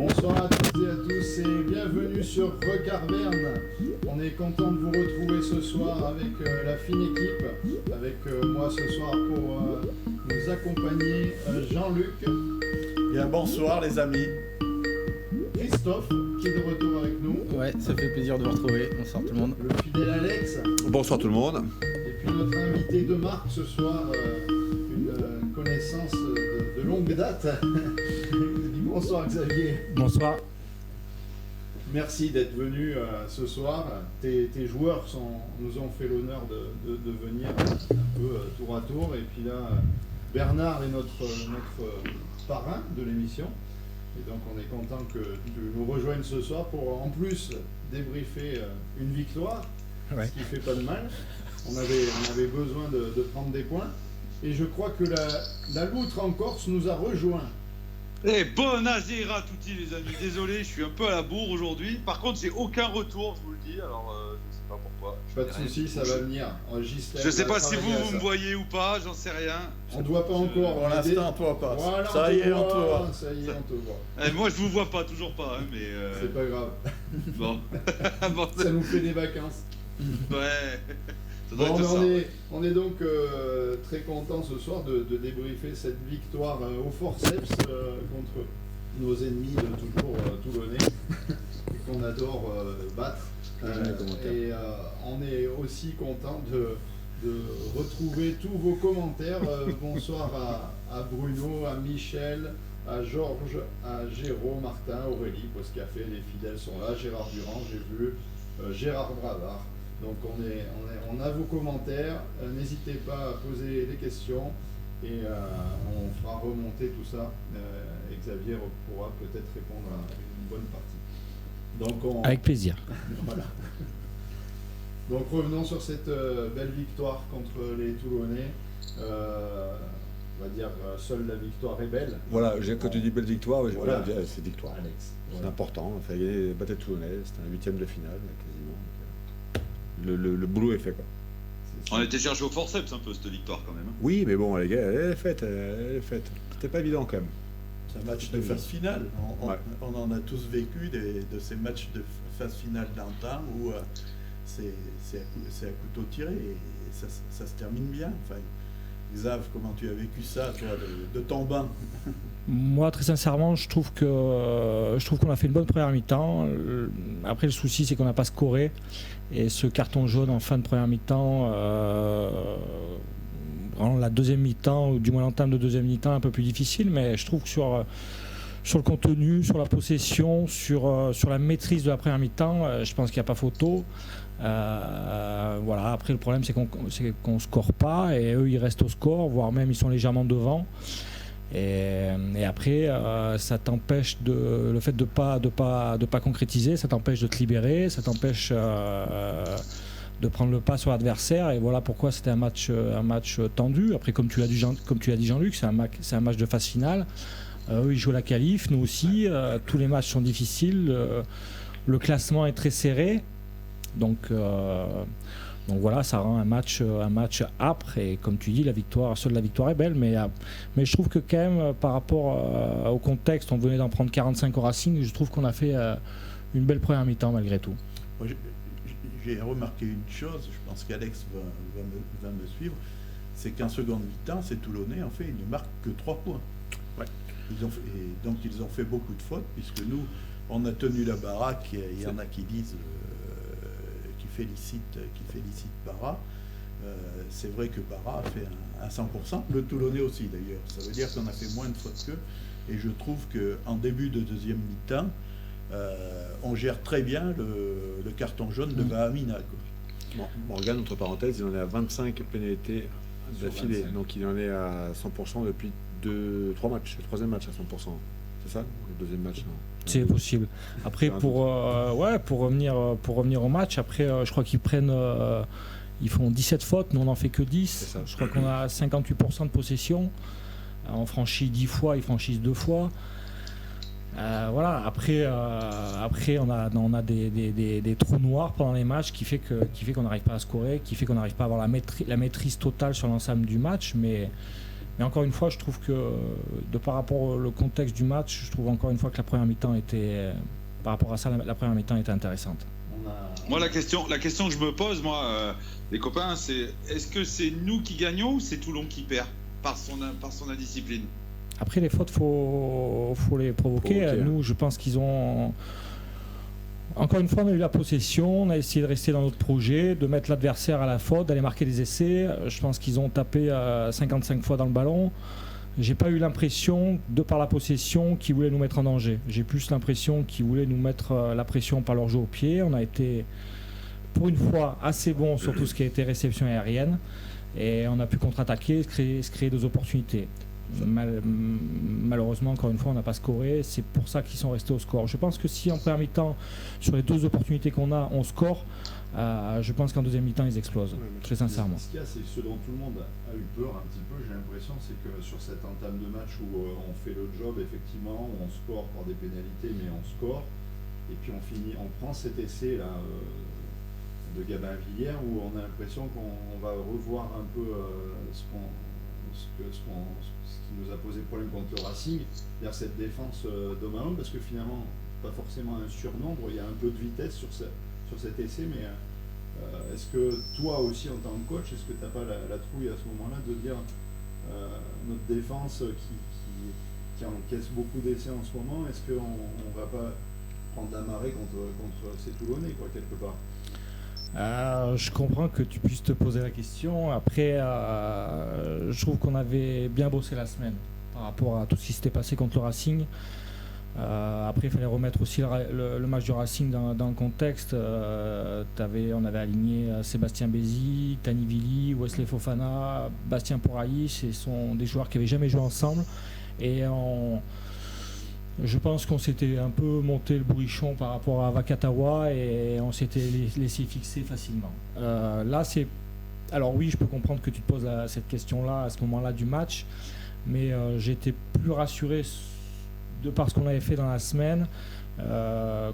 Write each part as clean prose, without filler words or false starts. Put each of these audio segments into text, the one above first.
Bonsoir à toutes et à tous et bienvenue sur Regard Berne. On est content de vous retrouver ce soir avec la fine équipe, avec moi ce soir pour nous accompagner Jean-Luc. Bien, bonsoir les amis. Christophe qui est de retour avec nous. Ouais, ça fait plaisir de vous retrouver. Bonsoir tout le monde. Le fidèle Alex. Bonsoir tout le monde. Et puis notre invité de marque ce soir, une connaissance de longue date. Bonsoir Xavier. Bonsoir. Merci d'être venu ce soir. Tes joueurs nous ont fait l'honneur de venir un peu tour à tour. Et puis là, Bernard est notre parrain de l'émission. Et donc on est content que tu nous rejoignes ce soir pour en plus débriefer une victoire, Ouais. ce qui fait pas de mal. On avait besoin de prendre des points. Et je crois que la loutre en Corse nous a rejoints. Eh, bon Azir à tutti les amis, désolé, je suis un peu à la bourre aujourd'hui. Par contre, j'ai aucun retour, je vous le dis, alors je sais pas pourquoi. Pas de soucis, ça va venir. Je sais pas si vous me voyez ou pas, j'en sais rien. On ne doit pas encore. Pour l'instant, toi pas. Voilà, Ça y est, on te voit. Ça y est, on te voit. Eh, moi, je vous vois pas, toujours pas, hein, mais. C'est pas grave. Bon. Bon, Ça nous fait des vacances. ouais. Ça doit Bon, être ça. on est donc très content ce soir de débriefer cette victoire au forceps contre nos ennemis de toujours toulonnais qu'on adore battre. Et on est aussi content de retrouver tous vos commentaires. Bonsoir à Bruno, à Michel, à Georges, à Jérôme, Martin, Aurélie, Poscafé, les fidèles sont là, Gérard Durand, j'ai vu, Gérard Bravard. Donc on a vos commentaires, n'hésitez pas à poser des questions et on fera remonter tout ça et Xavier pourra peut-être répondre à une bonne partie. Donc Avec plaisir. Voilà. Donc revenons sur cette belle victoire contre les Toulonnais. On va dire seule la victoire est belle. Voilà, quand tu dis belle victoire, Voilà. voilà, c'est victoire. Alex. C'est Voilà. important. Il fallait battre Toulonnais, c'était un huitième de finale quasiment. Le boulot est fait quoi. On était cherché au forceps un peu cette victoire quand même. Oui, mais bon les gars, elle est faite. C'était pas évident quand même. C'est un match de phase finale. Ouais. On en a tous vécu de ces matchs de phase finale d'antan où c'est à couteau tiré et ça se termine bien. Enfin, Xav, comment tu as vécu ça, toi, de ton banc? Moi, très sincèrement, je trouve qu'on a fait une bonne première mi-temps. Après, le souci, c'est qu'on n'a pas scoré. Et ce carton jaune en fin de première mi-temps, rend la deuxième mi-temps, ou du moins l'entame de deuxième mi-temps, un peu plus difficile. Mais je trouve que sur le contenu, sur la possession, sur la maîtrise de la première mi-temps, je pense qu'il n'y a pas photo. Voilà. Après, le problème, c'est qu'on score pas et eux, ils restent au score, voire même ils sont légèrement devant. Et après, ça t'empêche le fait de pas concrétiser, ça t'empêche de te libérer, ça t'empêche de prendre le pas sur l'adversaire. Et voilà pourquoi c'était un match tendu. Après, comme tu l'as dit Jean-Luc, c'est un match de phase finale. Eux, ils jouent la qualif, nous aussi. Tous les matchs sont difficiles. Le classement est très serré. Donc voilà, ça rend un match âpre et comme tu dis, seule la victoire est belle, mais je trouve que quand même par rapport au contexte, on venait d'en prendre 45 au Racing, je trouve qu'on a fait une belle première mi-temps malgré tout. Moi, j'ai remarqué une chose, je pense qu'Alex va me suivre, c'est qu'en seconde mi-temps, ces Toulonnais, en fait, ils ne marquent que 3 points. Ouais. Donc ils ont fait beaucoup de fautes, puisque nous, on a tenu la baraque, il y en a qui disent... qui félicite Barra. C'est vrai que Barra a fait un 100%, le Toulonnais aussi d'ailleurs. Ça veut dire qu'on a fait moins de fautes qu'eux. Et je trouve qu'en début de deuxième mi-temps, on gère très bien le carton jaune de Vahamina. Bon, Morgan, entre parenthèses, il en est à 25 pénalités d'affilée. 25. Donc il en est à 100% depuis 3 matchs. Le troisième match à 100%. C'est ça? Le deuxième match, non? C'est possible. Après, pour revenir au match, après, je crois qu'ils ils font 17 fautes, nous on n'en fait que 10. Je crois qu'on a 58% de possession. On franchit 10 fois, ils franchissent 2 fois. Voilà. Après, on a des trous noirs pendant les matchs qui fait qu'on n'arrive pas à scorer, qui fait qu'on n'arrive pas à avoir la maîtrise totale sur l'ensemble du match. Mais Mais encore une fois, je trouve que, de par rapport au contexte du match, je trouve encore une fois que la première mi-temps était, par rapport à ça, la première mi-temps était intéressante. Moi, la question que je me pose, les copains, c'est est-ce que c'est nous qui gagnons ou c'est Toulon qui perd par son indiscipline? Après, les fautes, faut les provoquer. Nous, je pense qu'ils ont... Encore une fois, on a eu la possession, on a essayé de rester dans notre projet, de mettre l'adversaire à la faute, d'aller marquer des essais. Je pense qu'ils ont tapé 55 fois dans le ballon. J'ai pas eu l'impression, de par la possession, qu'ils voulaient nous mettre en danger. J'ai plus l'impression qu'ils voulaient nous mettre la pression par leur jeu au pied. On a été, pour une fois, assez bon sur tout ce qui a été réception aérienne. Et on a pu contre-attaquer, se créer des opportunités. Malheureusement, encore une fois, on n'a pas scoré. C'est pour ça qu'ils sont restés au score. Je pense que si en première mi-temps, sur les 2 opportunités qu'on a, on score, je pense qu'en deuxième mi-temps, ils explosent. Très sincèrement. Ce qu'il y a, c'est ce dont tout le monde a eu peur un petit peu, j'ai l'impression, c'est que sur cette entame de match où on fait le job, effectivement, on score par des pénalités, mais on score. Et puis on prend cet essai là de Gabin-Villière où on a l'impression qu'on va revoir un peu ce qui nous a posé problème contre le Racing, c'est-à-dire cette défense d'homme à homme, parce que finalement, pas forcément un surnombre, il y a un peu de vitesse sur cet essai, mais est-ce que toi aussi en tant que coach, est-ce que tu n'as pas la trouille à ce moment-là de dire notre défense qui encaisse beaucoup d'essais en ce moment, est-ce qu'on ne va pas prendre la marée contre ces Toulonnais, quoi, quelque part? Je comprends que tu puisses te poser la question. Après, je trouve qu'on avait bien bossé la semaine par rapport à tout ce qui s'était passé contre le Racing. Après, il fallait remettre aussi le match du Racing dans le contexte. On avait aligné Sébastien Bézi, Tani Vili, Wesley Fofana, Bastien Porailly. Ce sont des joueurs qui n'avaient jamais joué ensemble. Et je pense qu'on s'était un peu monté le bourrichon par rapport à Vakatawa et on s'était laissé fixer facilement. Alors oui, je peux comprendre que tu te poses cette question-là à ce moment-là du match, mais j'étais plus rassuré de par ce qu'on avait fait dans la semaine,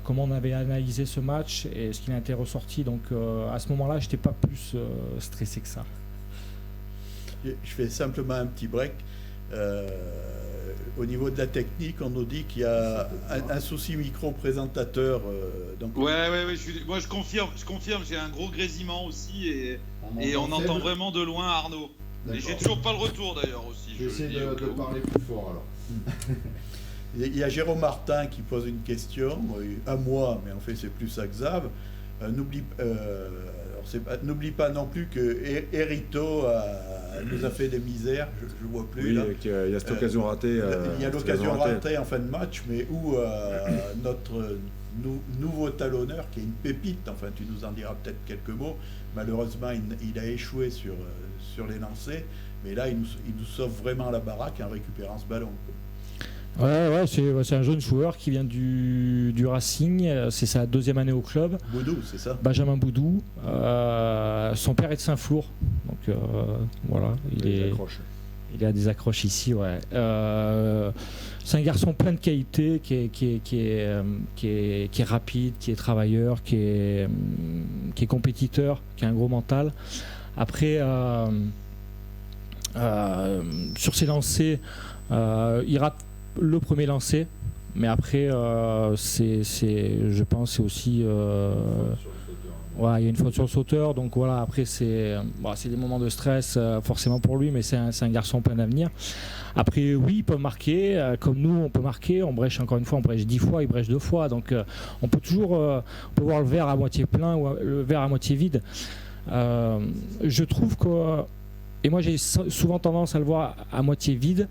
comment on avait analysé ce match et ce qu'il a été ressorti. Donc à ce moment-là, je n'étais pas plus stressé que ça. Je fais simplement un petit break. Au niveau de la technique, on nous dit qu'il y a un souci micro-présentateur. Moi je confirme, j'ai un gros grésillement aussi et on entend vraiment de loin Arnaud. Et j'ai toujours pas le retour d'ailleurs aussi. J'essaie de parler plus fort alors. Il y a Jérôme Martin qui pose une question, à moi, mais en fait c'est plus à Xav. N'oublie pas non plus que Erito nous a fait des misères, je ne vois plus. Oui, là. Il y a cette occasion ratée. Il y a l'occasion ratée en fin de match, mais où notre nouveau talonneur, qui est une pépite, enfin tu nous en diras peut-être quelques mots, malheureusement il a échoué sur les lancers, mais là il nous sauve vraiment la baraque en récupérant ce ballon. Ouais, c'est un jeune joueur qui vient du Racing, c'est sa 2e année au club. Boudou, c'est ça? Benjamin Boudou. Son père est de Saint-Flour, donc voilà, il a des accroches ici, ouais. C'est un garçon plein de qualités, qui est rapide, qui est travailleur, qui est compétiteur, qui a un gros mental. Après, sur ses lancers, il rate le premier lancé, mais après je pense c'est aussi il y a une faute sur le sauteur, donc voilà, après c'est des moments de stress forcément pour lui, mais c'est un garçon plein d'avenir. Après oui, il peut marquer comme nous, on peut marquer, on brèche encore une fois, on brèche 10 fois, il brèche 2 fois, donc on peut toujours voir le verre à moitié plein ou le verre à moitié vide. Je trouve que, et moi j'ai souvent tendance à le voir à moitié vide.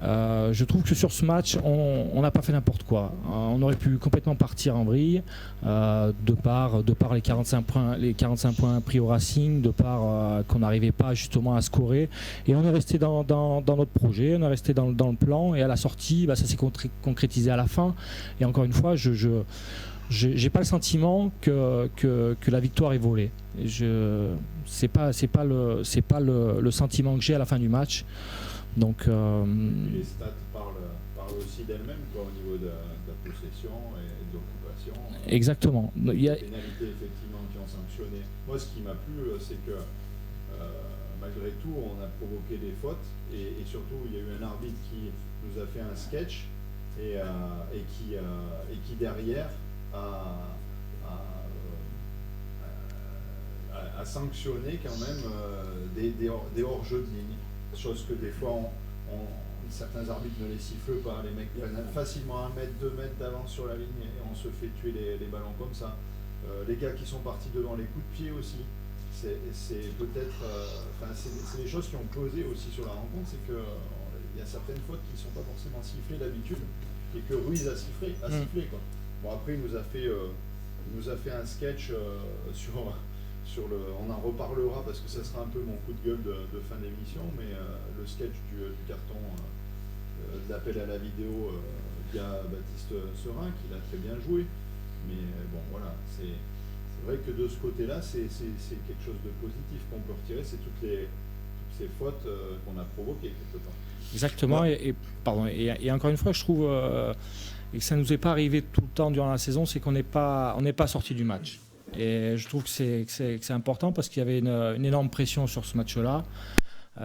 Je trouve que sur ce match, on n'a pas fait n'importe quoi. On aurait pu complètement partir en vrille de par les 45 points pris au Racing, de par qu'on n'arrivait pas justement à scorer. Et on est resté dans notre projet, on est resté dans le plan. Et à la sortie, ça s'est concrétisé à la fin. Et encore une fois, je n'ai pas le sentiment que la victoire est volée. C'est pas le sentiment que j'ai à la fin du match. Donc, les stats parlent aussi d'elles-mêmes au niveau de la possession et de l'occupation. Exactement. Il y a des pénalités effectivement qui ont sanctionné. Moi, ce qui m'a plu, c'est que malgré tout, on a provoqué des fautes et surtout, il y a eu un arbitre qui nous a fait un sketch et qui derrière a sanctionné quand même des hors-jeux de ligne, chose que des fois certains arbitres ne les sifflent pas, les mecs prennent facilement 1 mètre, 2 mètres d'avance sur la ligne et on se fait tuer les ballons comme ça. Les gars qui sont partis devant, les coups de pied aussi, c'est peut-être, c'est des choses qui ont pesé aussi sur la rencontre, c'est que il y a certaines fautes qui ne sont pas forcément sifflées d'habitude et que Ruiz a sifflé quoi. Bon après il nous a fait un sketch sur le, on en reparlera parce que ça sera un peu mon coup de gueule de fin d'émission, mais le sketch du carton de l'appel à la vidéo via Baptiste Serin, qu'il a très bien joué. Mais bon, voilà, c'est vrai que de ce côté-là, c'est quelque chose de positif qu'on peut retirer, c'est toutes ces fautes qu'on a provoquées quelque part. Exactement, et encore une fois, je trouve, et que ça ne nous est pas arrivé tout le temps durant la saison, c'est qu'on n'est pas sorti du match. Et je trouve que c'est important parce qu'il y avait une énorme pression sur ce match-là,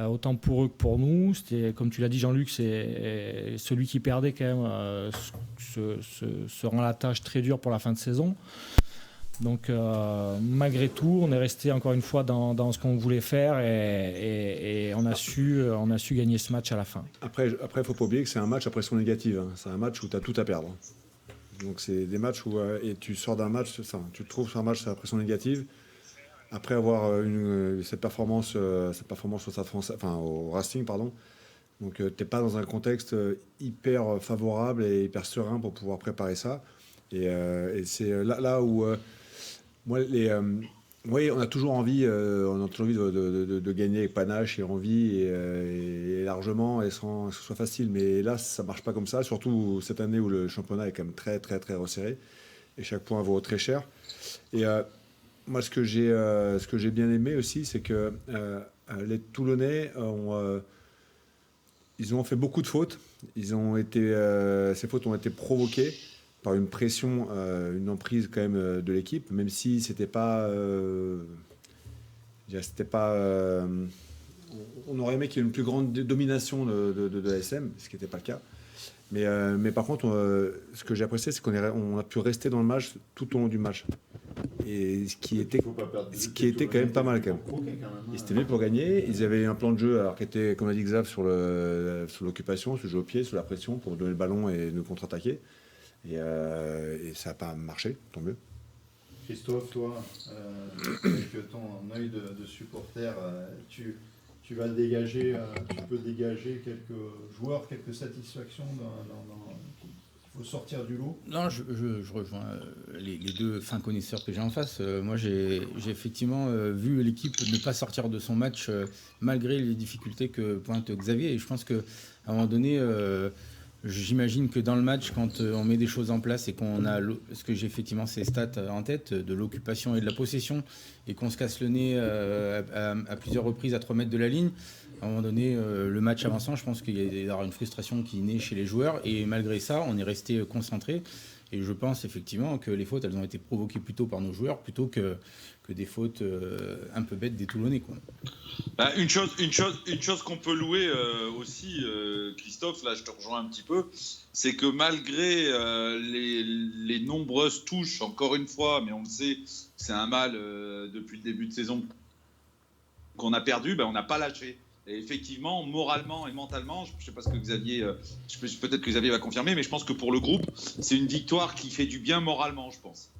autant pour eux que pour nous. C'était, comme tu l'as dit Jean-Luc, c'est celui qui perdait quand même se rend la tâche très dure pour la fin de saison. Donc malgré tout, on est resté encore une fois dans ce qu'on voulait faire et on a su gagner ce match à la fin. Après, il ne faut pas oublier que c'est un match à pression négative. Hein. C'est un match où tu as tout à perdre. Donc c'est des matchs où et tu sors d'un match, tu te trouves sur un match à pression négative. Après avoir cette performance au Stade Français, au Racing, pardon. Donc tu n'es pas dans un contexte hyper favorable et hyper serein pour pouvoir préparer ça. Et c'est là où oui, on a toujours envie, de gagner avec panache et envie et largement et sans que ce soit facile. Mais là, ça marche pas comme ça. Surtout cette année où le championnat est quand même très très très resserré et chaque point vaut très cher. Et moi, ce que j'ai bien aimé aussi, c'est que les Toulonnais ils ont fait beaucoup de fautes. Ces fautes ont été provoquées par une pression, une emprise quand même de l'équipe, même si c'était pas, on aurait aimé qu'il y ait une plus grande domination de l'ASM, ce qui n'était pas le cas. Mais par contre, ce que j'ai apprécié, c'est qu'on a pu rester dans le match tout au long du match. Et ce qui était quand même pas mal quand même. Ils étaient venus pour gagner. Ils avaient un plan de jeu alors qui était, comme a dit Xav, sur l'occupation, sur le jeu au pied, sur la pression pour donner le ballon et nous contre-attaquer. Et ça n'a pas marché, tant mieux. Christophe, toi, avec ton œil de supporter, tu vas dégager, tu peux dégager quelques joueurs, quelques satisfactions il faut sortir du lot. Non, je rejoins les deux fins connaisseurs que j'ai en face. Moi, j'ai effectivement vu l'équipe ne pas sortir de son match malgré les difficultés que pointe Xavier. Et je pense qu'à un moment donné, j'imagine que dans le match, quand on met des choses en place et qu'on a, parce que j'ai effectivement ces stats en tête, de l'occupation et de la possession, et qu'on se casse le nez à plusieurs reprises à 3 mètres de la ligne, à un moment donné, le match avançant, je pense qu'il y a une frustration qui naît chez les joueurs. Et malgré ça, on est resté concentré. Et je pense effectivement que les fautes, elles ont été provoquées plutôt par nos joueurs, plutôt que des fautes un peu bêtes des Toulonnais, quoi. Bah, une chose qu'on peut louer aussi, Christophe, là je te rejoins un petit peu, c'est que malgré les nombreuses touches, encore une fois, mais on le sait, c'est un mal depuis le début de saison qu'on a perdu, on n'a pas lâché. Et effectivement, moralement et mentalement, je ne sais pas ce que Xavier, peut-être que Xavier va confirmer, mais je pense que pour le groupe, c'est une victoire qui fait du bien moralement, je pense.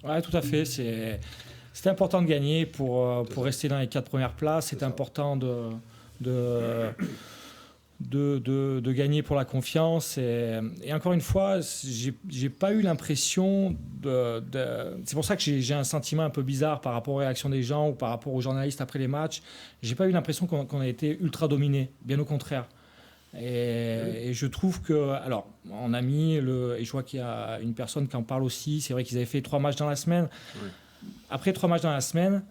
Ouais, tout à fait. C'était important de gagner pour rester dans les 4 premières places. C'était important de gagner pour la confiance. Et encore une fois, j'ai pas eu l'impression c'est pour ça que j'ai un sentiment un peu bizarre par rapport aux réactions des gens ou par rapport aux journalistes après les matchs. J'ai pas eu l'impression qu'on a été ultra dominé, bien au contraire. Et je trouve que, alors, on a mis et je vois qu'il y a une personne qui en parle aussi. C'est vrai qu'ils avaient fait 3 matchs dans la semaine. Oui. Après 3 matchs dans la semaine,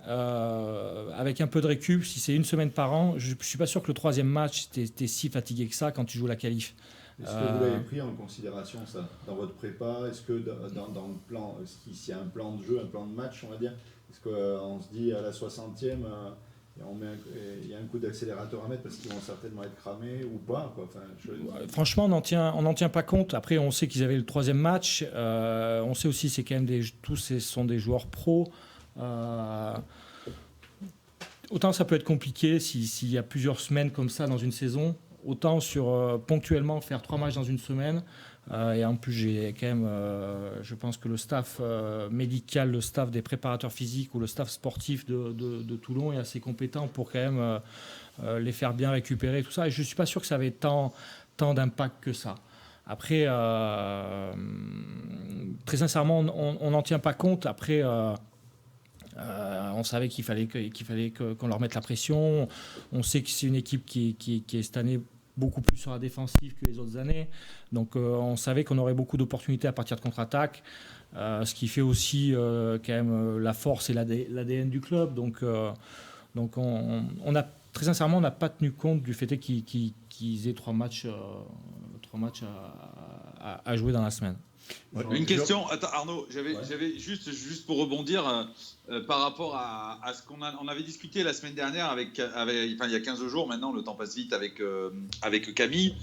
avec un peu de récup, si c'est une semaine par an, je ne suis pas sûr que le 3e match, t'es si fatigué que ça quand tu joues la qualif. Est-ce que vous l'avez pris en considération, ça, dans votre prépa? Est-ce que dans le plan, s'il y a un plan de jeu, un plan de match, on va dire, est-ce qu'on se dit à la 60e, il y a un coup d'accélérateur à mettre parce qu'ils vont certainement être cramés ou pas, quoi. Enfin, franchement, on n'en tient pas compte. Après, on sait qu'ils avaient le 3e match. On sait aussi c'est quand même tous sont des joueurs pros. Autant ça peut être compliqué s'il y a plusieurs semaines comme ça dans une saison. Autant ponctuellement faire 3 matchs dans une semaine. Et en plus, j'ai quand même, je pense que le staff médical, le staff des préparateurs physiques ou le staff sportif de Toulon est assez compétent pour quand même les faire bien récupérer, tout ça. Et je ne suis pas sûr que ça avait tant d'impact que ça. Après, très sincèrement, on n'en tient pas compte. Après, on savait qu'il fallait qu'on leur mette la pression. On sait que c'est une équipe qui est cette année beaucoup plus sur la défensive que les autres années. Donc on savait qu'on aurait beaucoup d'opportunités à partir de contre-attaque, ce qui fait aussi quand même la force et l'ADN du club. Donc on a, très sincèrement, on n'a pas tenu compte du fait qu'ils aient 3 matchs à jouer dans la semaine. Ouais. Une question, attends Arnaud, j'avais juste pour rebondir par rapport à ce qu'on avait discuté la semaine dernière il y a 15 jours maintenant, le temps passe vite avec Camille,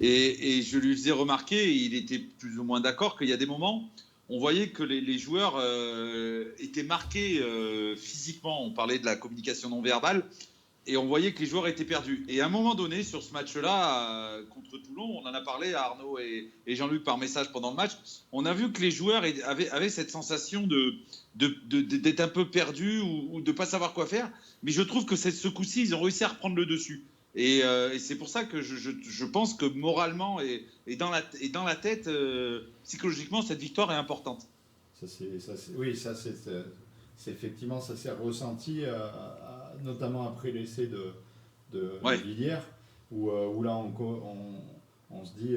et je lui faisais remarquer, et il était plus ou moins d'accord qu'il y a des moments, on voyait que les joueurs étaient marqués physiquement, on parlait de la communication non verbale, et on voyait que les joueurs étaient perdus. Et à un moment donné, sur ce match-là, contre Toulon, on en a parlé à Arnaud et Jean-Luc par message pendant le match, on a vu que les joueurs avaient cette sensation d'être un peu perdus ou de ne pas savoir quoi faire. Mais je trouve que ce coup-ci, ils ont réussi à reprendre le dessus. Et c'est pour ça que je pense que moralement et dans la tête, psychologiquement, cette victoire est importante. C'est effectivement, ça s'est ressenti, notamment après l'essai de Villiers, où là on se dit,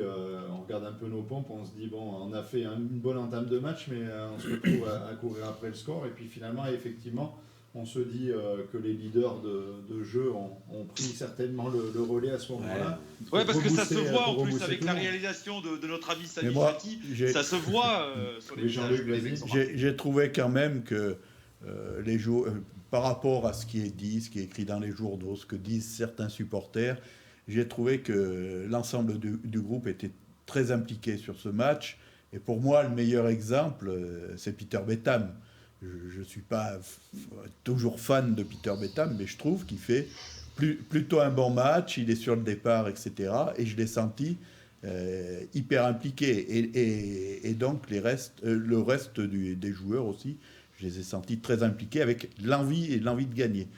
on regarde un peu nos pompes, on se dit bon, on a fait une bonne entame de match, mais on se retrouve à courir après le score, et puis finalement, effectivement, on se dit que les leaders de jeu ont pris certainement le relais à ce moment-là. Ouais, parce que ça se voit en plus avec la réalisation de notre ami Sami Fati, ça se voit sur les visages. J'ai trouvé quand même que les joueurs, par rapport à ce qui est dit, ce qui est écrit dans les journaux, ce que disent certains supporters, j'ai trouvé que l'ensemble du groupe était très impliqué sur ce match. Et pour moi, le meilleur exemple, c'est Peter Betham. Je ne suis pas toujours fan de Peter Betham, mais je trouve qu'il fait plutôt un bon match. Il est sur le départ, etc. Et je l'ai senti hyper impliqué. Et donc, le reste des joueurs aussi, je les ai sentis très impliqués avec l'envie de gagner.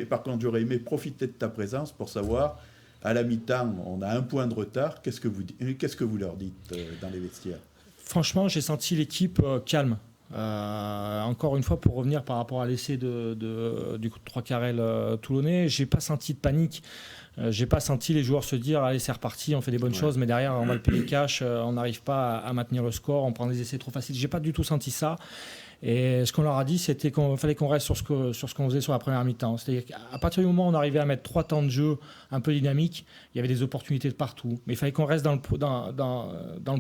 Par contre, j'aurais aimé profiter de ta présence pour savoir, à la mi-temps, on a 1 point de retard. Qu'est-ce que vous leur dites dans les vestiaires ? Franchement, j'ai senti l'équipe calme. Encore une fois, pour revenir par rapport à l'essai du 3 Carrel toulonnais, j'ai pas senti de panique. J'ai pas senti les joueurs se dire allez, c'est reparti, on fait des bonnes choses, mais derrière on va le payer cash, on n'arrive pas à maintenir le score, on prend des essais trop faciles. J'ai pas du tout senti ça. Et ce qu'on leur a dit, c'était qu'il fallait qu'on reste sur ce qu'on faisait sur la première mi-temps. C'est-à-dire qu'à partir du moment où on arrivait à mettre 3 temps de jeu un peu dynamiques, il y avait des opportunités de partout. Mais il fallait qu'on reste dans le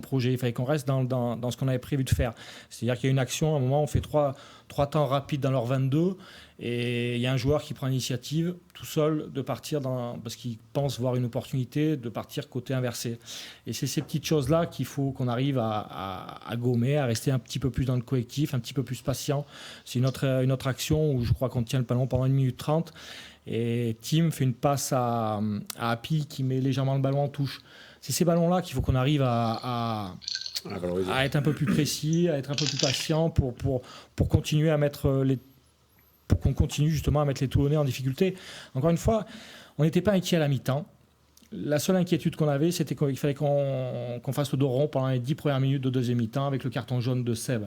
projet, il fallait qu'on reste dans ce qu'on avait prévu de faire. C'est-à-dire qu'il y a une action, à un moment, on fait 3 temps rapides dans leur 22, et il y a un joueur qui prend l'initiative tout seul de partir parce qu'il pense voir une opportunité de partir côté inversé. Et c'est ces petites choses-là qu'il faut qu'on arrive à gommer, à rester un petit peu plus dans le collectif, un petit peu plus patient. C'est une autre action où je crois qu'on tient le ballon pendant 1 minute 30 et Tim fait une passe à Happy qui met légèrement le ballon en touche. C'est ces ballons-là qu'il faut qu'on arrive à être un peu plus précis, à être un peu plus patient pour continuer à mettre pour qu'on continue justement à mettre les Toulonnais en difficulté. Encore une fois, on n'était pas inquiet à la mi-temps. La seule inquiétude qu'on avait, c'était qu'il fallait qu'on fasse le dos rond pendant les 10 premières minutes de deuxième mi-temps avec le carton jaune de Seb.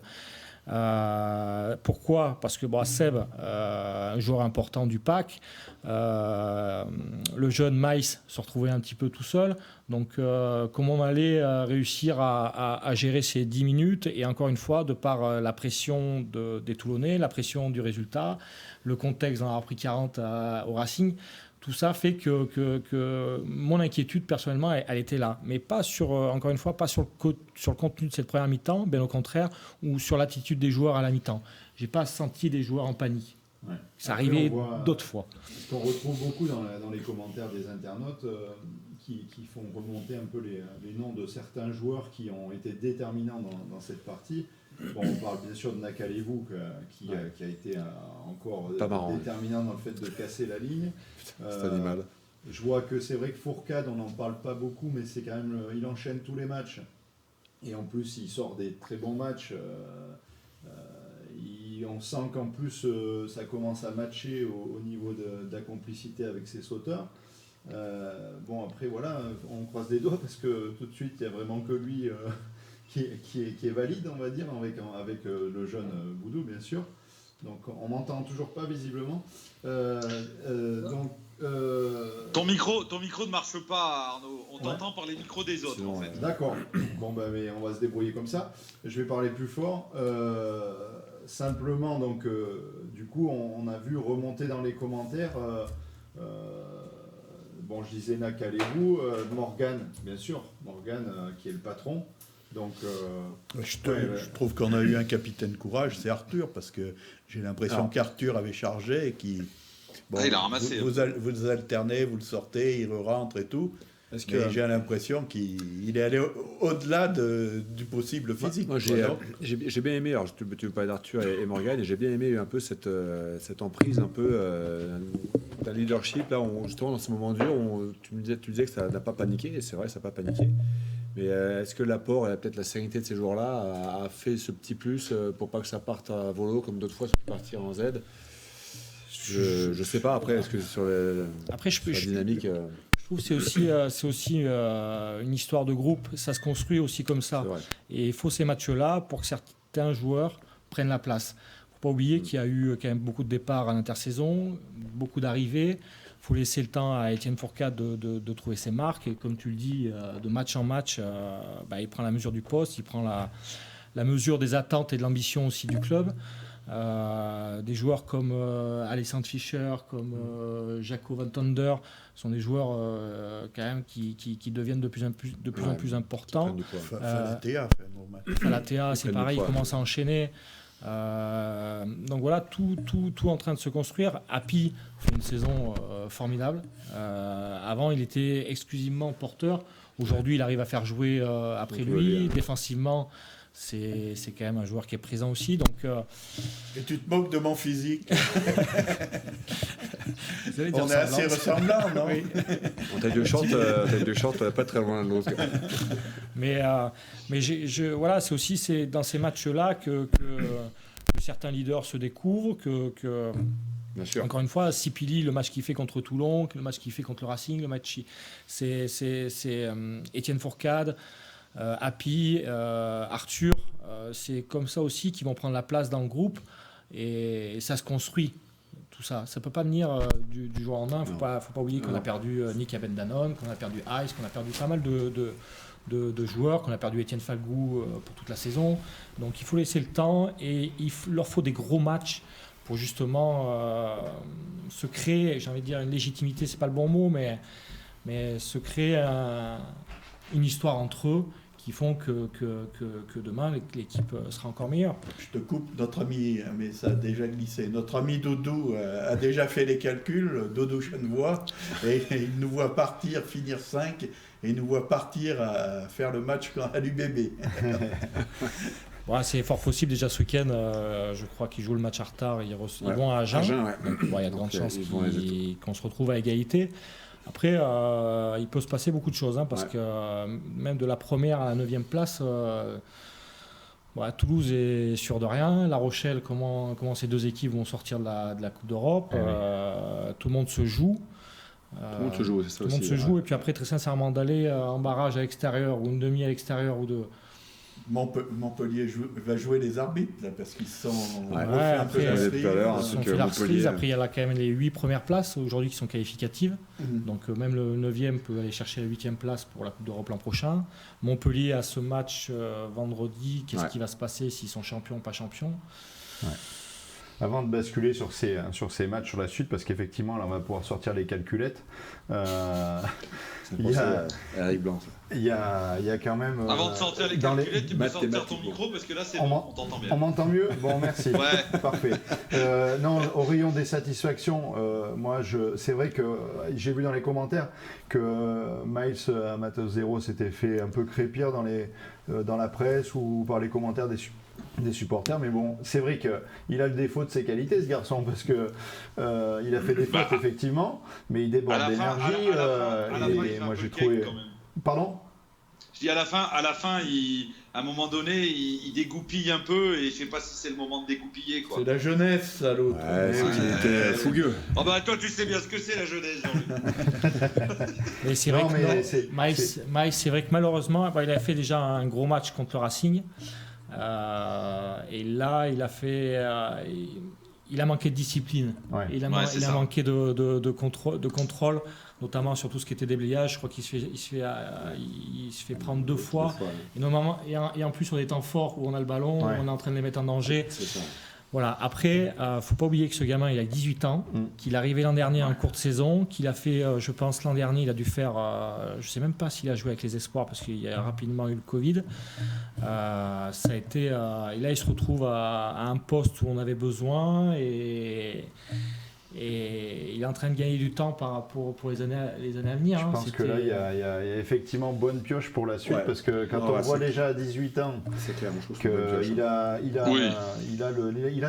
Pourquoi ? Parce que Seb, un joueur important du pack, le jeune Maïs se retrouvait un petit peu tout seul. Donc comment on allait réussir à gérer ces 10 minutes, et encore une fois, de par la pression des Toulonnais, la pression du résultat, le contexte d'en avoir pris 40 au Racing, tout ça fait que mon inquiétude personnellement, elle était là, mais pas encore une fois, pas sur le contenu de cette première mi-temps, bien au contraire, ou sur l'attitude des joueurs à la mi-temps. J'ai pas senti des joueurs en panique. Ouais. C'est Après, arrivé on voit- d'autres fois. Ce qu'on retrouve beaucoup dans les commentaires des internautes qui font remonter un peu les noms de certains joueurs qui ont été déterminants dans cette partie. Bon, on parle bien sûr de Nakalevu qui a été encore Pas marrant, déterminant dans le fait de casser la ligne. C'est animal. Je vois que c'est vrai que Fourcade, on n'en parle pas beaucoup, mais c'est quand même, il enchaîne tous les matchs. Et en plus, il sort des très bons matchs. On sent qu'en plus, ça commence à matcher au niveau de la complicité avec ses sauteurs. Bon, après, voilà, on croise les doigts parce que tout de suite, il n'y a vraiment que lui qui est valide, on va dire, avec le jeune Boudou, bien sûr. Donc, on m'entend toujours pas visiblement. Ton micro ne marche pas, Arnaud. On t'entend par les micros des autres, en fait. D'accord. Bon, mais on va se débrouiller comme ça. Je vais parler plus fort. Simplement, donc, du coup, on a vu remonter dans les commentaires. Bon, je disais Nakalevu, Morgan, bien sûr, Morgan qui est le patron. Donc, Je trouve qu'on a eu un capitaine courage, c'est Arthur, parce que j'ai l'impression qu'Arthur avait chargé et qu'il. Bon, il a ramassé. Vous alternez, vous le sortez, il rentre et tout. Est-ce Mais j'ai l'impression qu'il est allé au-delà du possible physique. Moi, j'ai bien aimé, alors tu veux parler d'Arthur et Morgan, et j'ai bien aimé un peu cette emprise un peu d'un leadership. Là, justement, dans ces moments durs, tu disais que ça n'a pas paniqué, et c'est vrai, ça n'a pas paniqué. Mais est-ce que l'apport et peut-être la sérénité de ces jours-là a fait ce petit plus pour pas que ça parte à volo comme d'autres fois ça peut partir en Z? Je sais pas, après, est-ce que sur la dynamique... Je trouve que c'est aussi une histoire de groupe, ça se construit aussi comme ça. Et il faut ces matchs-là pour que certains joueurs prennent la place. Il ne faut pas oublier qu'il y a eu quand même beaucoup de départs à l'intersaison, beaucoup d'arrivées. Il faut laisser le temps à Étienne Fourcade de trouver ses marques. Et comme tu le dis, de match en match, il prend la mesure du poste, il prend la mesure des attentes et de l'ambition aussi du club. Des joueurs comme Alessandro Fischer, comme Jaco Van Tonder sont des joueurs quand même qui deviennent de plus en plus importants. Falatea, c'est pareil, il commence à enchaîner. Donc voilà, tout en train de se construire. Happy fait une saison formidable. Avant, il était exclusivement porteur. Aujourd'hui, il arrive à faire jouer après lui. Défensivement, c'est quand même un joueur qui est présent aussi. Donc, Et tu te moques de mon physique. On est assez ressemblants, non? Oui. On t'a deux shorts, pas très loin de l'autre. Mais voilà, c'est dans ces matchs-là que certains leaders se découvrent, Bien sûr. Encore une fois, Sipili, le match qu'il fait contre Toulon, le match qu'il fait contre le Racing, le match c'est Étienne Fourcade, Happy, Arthur, c'est comme ça aussi qu'ils vont prendre la place dans le groupe et ça se construit. Tout ça peut pas venir du jour au lendemain. Faut pas oublier qu'on a perdu Nick Abendanon, qu'on a perdu Ice, qu'on a perdu pas mal de joueurs, qu'on a perdu Étienne Falgou pour toute la saison. Donc il faut laisser le temps et leur faut des gros matchs pour justement se créer, j'ai envie de dire une légitimité, c'est pas le bon mot, mais se créer une histoire entre eux qui font que demain l'équipe sera encore meilleure. Je te coupe, notre ami, mais ça a déjà glissé, notre ami Doudou a déjà fait les calculs, Doudou Chenevoix, et il nous voit finir 5, et il nous voit partir à faire le match à l'UBB. Bon, c'est fort possible, déjà ce week-end, je crois qu'ils jouent le match en retard, ils vont à Agen, donc il y a de grandes chances qu'on se retrouve à égalité. Après, il peut se passer beaucoup de choses, parce que même de la première à la 9e place, Toulouse est sûr de rien. La Rochelle, comment ces deux équipes vont sortir de la Coupe d'Europe, tout le monde se joue. Tout le monde se joue, c'est ça tout aussi. Le monde se joue, et puis après, très sincèrement, d'aller en barrage à l'extérieur ou une demi à l'extérieur ou de... Montpellier va jouer les arbitres là, parce qu'ils sont après, ils ont fait la cerise. Après, il y a là quand même les 8 premières places aujourd'hui qui sont qualificatives. Donc même le 9e peut aller chercher la 8e place pour la Coupe d'Europe l'an prochain. Montpellier a ce match vendredi. Qu'est-ce qui va se passer s'ils sont champions ou pas champions? avant de basculer sur ces matchs sur la suite, parce qu'effectivement, là, on va pouvoir sortir les calculettes. Il y a Eric Blanc. Il y a quand même. Avant de sortir les calculettes, tu peux sortir ton micro parce que là c'est bon, on t'entend bien. On m'entend mieux ? Bon, merci. Ouais. Parfait. Non, au rayon des satisfactions, moi, c'est vrai que j'ai vu dans les commentaires que Miles Amateur Zero s'était fait un peu crépir dans la presse ou par les commentaires des supporters, mais bon, c'est vrai qu'il a le défaut de ses qualités, ce garçon, parce que il a fait des fautes effectivement, mais il déborde d'énergie. Et moi, j'ai trouvé. Pardon ? Je dis à la fin, à un moment donné, il dégoupille un peu et je sais pas si c'est le moment de dégoupiller, quoi. C'est la jeunesse, ça, l'autre. Ouais, c'était fougueux. Oh bah toi, tu sais bien ce que c'est la jeunesse, Jean-Luc. Mais c'est vrai que Miles, c'est vrai que malheureusement, il a fait déjà un gros match contre le Racing. Et là, il a manqué de discipline. Ouais. Il a manqué de contrôle, notamment sur tout ce qui était déblayage. Je crois qu'il se fait prendre 2 fois. Et en plus, sur des temps forts où on a le ballon, on est en train de les mettre en danger. C'est ça. Voilà. Après, faut pas oublier que ce gamin, il a 18 ans, qu'il est arrivé l'an dernier en courte saison, qu'il a fait, je pense, l'an dernier, il a dû faire, je sais même pas s'il a joué avec les espoirs parce qu'il y a rapidement eu le Covid. Ça a été, et là, il se retrouve à un poste où on avait besoin et il est en train de gagner du temps pour les années à venir. Je pense que là, il y a effectivement bonne pioche pour la suite, parce que quand on voit déjà à 18 ans qu'il a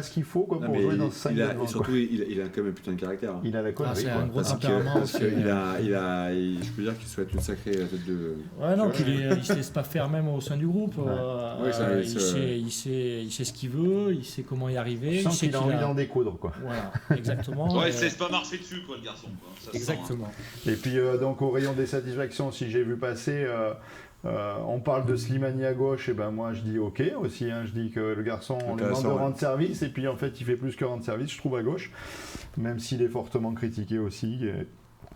ce qu'il faut pour jouer dans ce 5 et surtout, il a quand même un putain de caractère. Il a la connerie. C'est un gros tempérament. Je peux dire qu'il souhaite une sacrée tête de... Ouais, non, il se laisse pas faire même au sein du groupe. Ouais. Il sait ce qu'il veut, il sait comment y arriver. Je sens qu'il a envie d'en découdre, quoi. Voilà, exactement. Ouais, il se laisse pas marcher dessus, quoi, le garçon. Quoi. Ça Exactement. Et puis, donc, au rayon des satisfactions, si j'ai vu passer, on parle de Slimani à gauche, et ben moi je dis ok aussi. Je dis que le garçon, on lui demande de rendre service, et puis en fait, il fait plus que rendre service, je trouve, à gauche, même s'il est fortement critiqué aussi.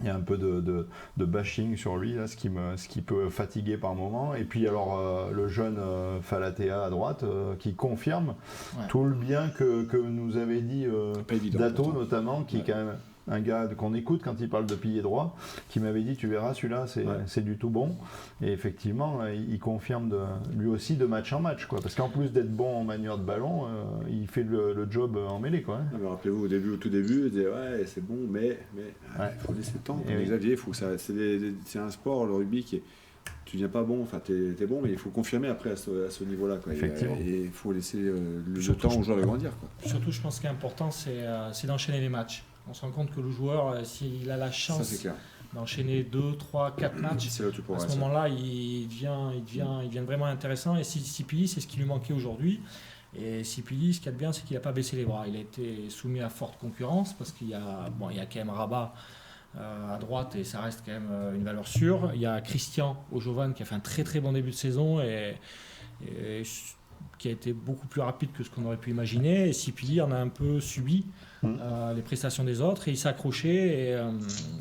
Il y a un peu de bashing sur lui, là, ce qui peut fatiguer par moment. Et puis alors le jeune Falatea à droite qui confirme tout le bien que nous avait dit Dato notamment, qui est quand même un gars qu'on écoute quand il parle de pilier droit, qui m'avait dit tu verras celui-là c'est du tout bon. Et effectivement il confirme lui aussi de match en match, quoi. Parce qu'en plus d'être bon en manière de ballon, il fait le job en mêlée, quoi. Ah, mais rappelez-vous au tout début il disait ouais c'est bon mais il faut laisser le temps. Xavier, faut que c'est un sport, le rugby, qui est, tu viens pas bon, enfin t'es bon, mais il faut confirmer après à ce niveau-là, quoi. Effectivement. Et il faut laisser le temps aux joueurs de grandir, quoi. Surtout, je pense ce qui est important, c'est d'enchaîner les matchs. On se rend compte que le joueur, s'il a la chance d'enchaîner 2, 3, 4 matchs, à ce moment-là, il devient vraiment intéressant. Et Sipili, c'est ce qui lui manquait aujourd'hui. Et Sipili, ce qu'il y a de bien, c'est qu'il n'a pas baissé les bras. Il a été soumis à forte concurrence parce qu'il y a quand même Rabat à droite et ça reste quand même une valeur sûre. Il y a Christian Ojovan qui a fait un très très bon début de saison et qui a été beaucoup plus rapide que ce qu'on aurait pu imaginer. Et Sipili en a un peu subi les prestations des autres et il s'est accroché.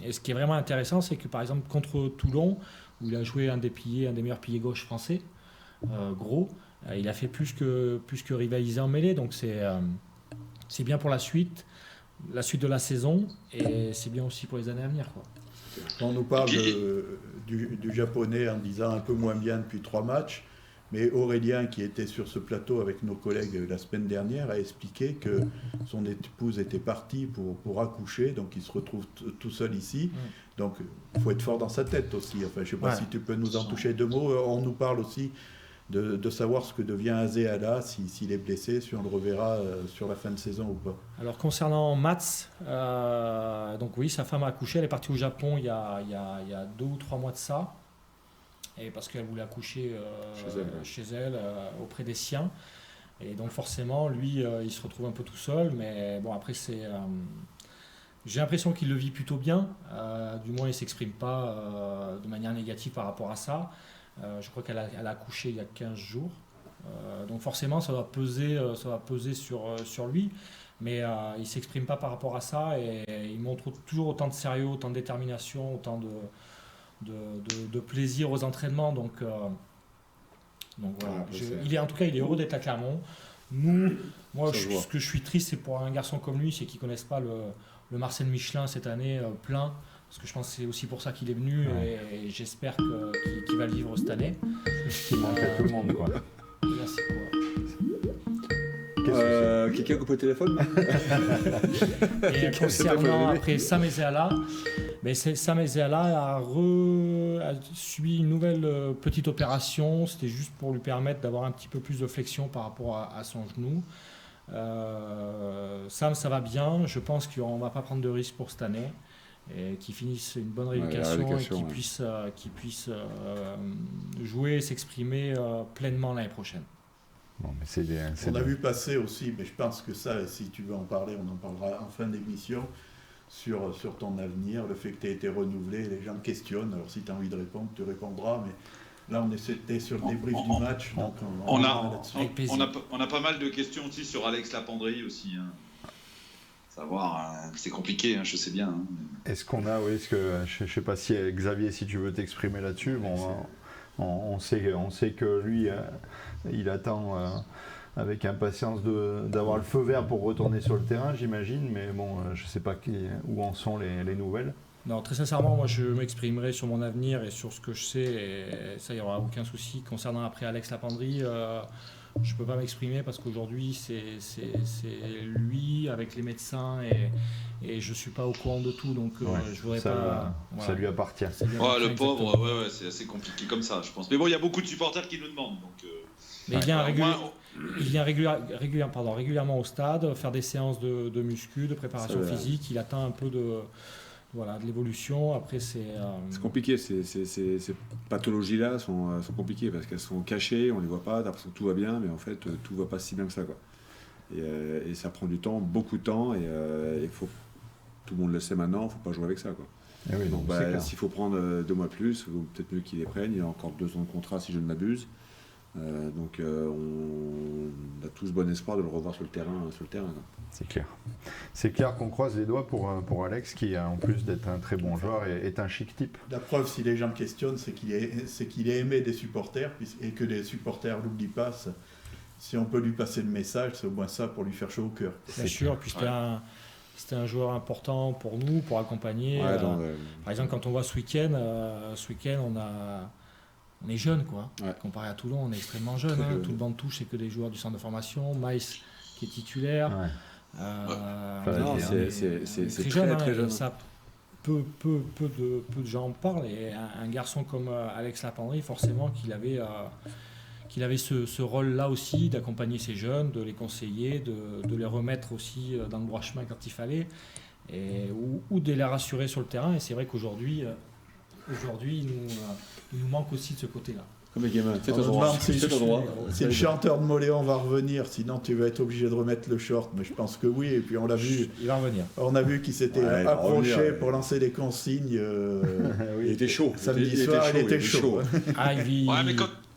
Et ce qui est vraiment intéressant, c'est que par exemple contre Toulon, où il a joué un des meilleurs piliers gauche français, gros, il a fait plus que rivaliser en mêlée. Donc c'est bien pour la suite de la saison, et c'est bien aussi pour les années à venir, quoi. On nous parle du japonais en disant un peu moins bien depuis 3 matchs, mais Aurélien, qui était sur ce plateau avec nos collègues la semaine dernière, a expliqué que son épouse était partie pour accoucher, donc il se retrouve tout seul ici. Donc il faut être fort dans sa tête aussi. Enfin, je ne sais pas si tu peux nous en toucher 2 mots. On nous parle aussi de savoir ce que devient Azéala, s'il est blessé, si on le reverra sur la fin de saison ou pas. Alors concernant Mats, donc oui, sa femme a accouché, elle est partie au Japon il y a 2 ou 3 mois de ça, et parce qu'elle voulait accoucher chez elle auprès des siens, et donc forcément lui il se retrouve un peu tout seul, mais bon après j'ai l'impression qu'il le vit plutôt bien, du moins il ne s'exprime pas de manière négative par rapport à ça. Je crois qu'elle a accouché il y a 15 jours. Donc forcément, ça va peser sur lui. Mais il ne s'exprime pas par rapport à ça. Et il montre toujours autant de sérieux, autant de détermination, autant de plaisir aux entraînements. Donc voilà. En tout cas, il est heureux d'être à Clermont. Nous, Moi, Ça se voit. ce que je suis triste, c'est pour un garçon comme lui, c'est qu'il ne connaisse pas le Marcel Michelin cette année plein. Parce que je pense que c'est aussi pour ça qu'il est venu et j'espère qu'il va le vivre cette année. Qui manque à tout le monde, quoi. Merci. Quelqu'un coupe le téléphone Et concernant après Sam Ezeala, mais Sam Ezeala a subi une nouvelle petite opération. C'était juste pour lui permettre d'avoir un petit peu plus de flexion par rapport à son genou. Sam, ça va bien. Je pense qu'on ne va pas prendre de risque pour cette année. Et qu'il finisse une bonne rééducation et qu'il puisse jouer et s'exprimer pleinement l'année prochaine. Bon, mais c'est On a vu passer aussi, mais je pense que ça, si tu veux en parler, on en parlera en fin d'émission, sur ton avenir, le fait que tu aies été renouvelé, les gens questionnent, alors si tu as envie de répondre, tu répondras, mais là on était sur le débrief du match, donc On Avec a pas mal de questions aussi sur Alex Lapendrie aussi. Hein. Savoir, c'est compliqué, hein, je sais bien. Hein. Est-ce qu'on a, oui, je ne sais pas si Xavier, si tu veux t'exprimer là-dessus, bon, on sait que lui, il attend avec impatience d'avoir le feu vert pour retourner sur le terrain, j'imagine, mais bon, je ne sais pas où en sont les nouvelles. Non, très sincèrement, moi je m'exprimerai sur mon avenir et sur ce que je sais, et ça, il n'y aura aucun souci. Concernant après Alex Lapendrie, je ne peux pas m'exprimer parce qu'aujourd'hui, c'est lui avec les médecins et je ne suis pas au courant de tout, donc je voudrais pas... Ça lui appartient. Le pauvre, c'est assez compliqué comme ça, je pense. Mais bon, il y a beaucoup de supporters qui nous demandent. Donc, mais il vient régulièrement au stade, faire des séances de muscu, de préparation physique. Il atteint un peu de l'évolution. Après, c'est compliqué. Ces pathologies-là sont compliquées parce qu'elles sont cachées, on les voit pas, t'as l'impression que tout va bien, mais en fait, tout va pas si bien que ça, quoi. Et ça prend du temps, beaucoup de temps, et tout le monde le sait maintenant, il faut pas jouer avec ça, quoi. Et oui, Donc, s'il faut prendre 2 mois plus, peut-être mieux qu'il les prenne. Il y a encore 2 ans de contrat, si je ne m'abuse. Donc, on a tous bon espoir de le revoir sur le terrain. Quoi. C'est clair. C'est clair qu'on croise les doigts pour Alex, qui, en plus d'être un très bon joueur, est un chic type. La preuve, si les gens questionnent, c'est qu'il est aimé des supporters, et que les supporters ne l'oublient pas. Si on peut lui passer le message, c'est au moins ça pour lui faire chaud au cœur. Bien sûr, puis c'était un joueur important pour nous, pour accompagner. Par exemple, quand on voit ce week-end, on est jeune, quoi. Ouais. Comparé à Toulon, on est extrêmement jeune. Hein. Tout le banc de touche, c'est que des joueurs du centre de formation. Maïs qui est titulaire. Ouais. C'est très jeune. Très jeune. Ça, peu de gens en parlent. Et un garçon comme Alex Lapendrie, forcément, qu'il avait ce rôle-là aussi, d'accompagner ces jeunes, de les conseiller, de les remettre aussi dans le droit chemin quand il fallait, ou de les rassurer sur le terrain. Et c'est vrai qu'aujourd'hui, il nous manque aussi de ce côté-là. Comme les gamins, c'est au droit. Si le chanteur de Moléon va revenir, sinon tu vas être obligé de remettre le short, mais je pense que oui, et puis on l'a vu. Il va revenir. On a vu qu'il s'était approché pour lancer des consignes. Il était chaud. Samedi soir, il était chaud.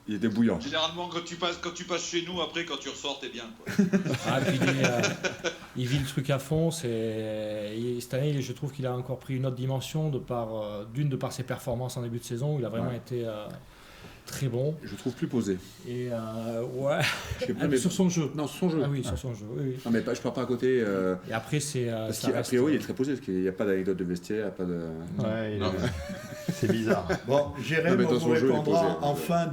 Il était bouillant. Généralement, quand tu passes chez nous, après, quand tu ressors, t'es bien. Quoi. Puis il vit le truc à fond. Cette année, je trouve qu'il a encore pris une autre dimension de par ses performances en début de saison, où il a vraiment été très bon. Je trouve plus posé. Et sur son jeu. Non, sur son jeu. Ah oui, sur son jeu. Oui. Non, mais je pars pas à côté. Et après, c'est. Parce qu'a priori, il est très posé, parce qu'il n'y a pas d'anecdote de vestiaire, il n'y a pas de. C'est bizarre. Bon, Jérém, on vous répondra en fin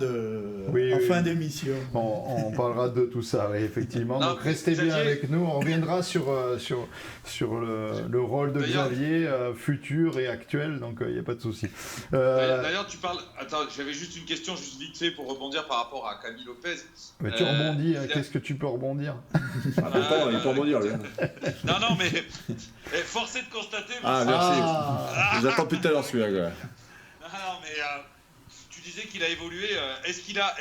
d'émission. On parlera de tout ça, oui, effectivement. Donc restez bien avec nous. On reviendra sur le rôle de Xavier, futur et actuel, donc il n'y a pas de souci. D'ailleurs, tu parles. Attends, j'avais juste une question, juste vite fait, pour rebondir par rapport à Camille Lopez. Mais tu rebondis, qu'est-ce que tu peux rebondir? Il peut rebondir, lui. Non, mais force est de constater. Merci. Je vous attends plus tout à l'heure, celui-là. Non, mais tu disais qu'il a évolué. Est-ce qu'il a,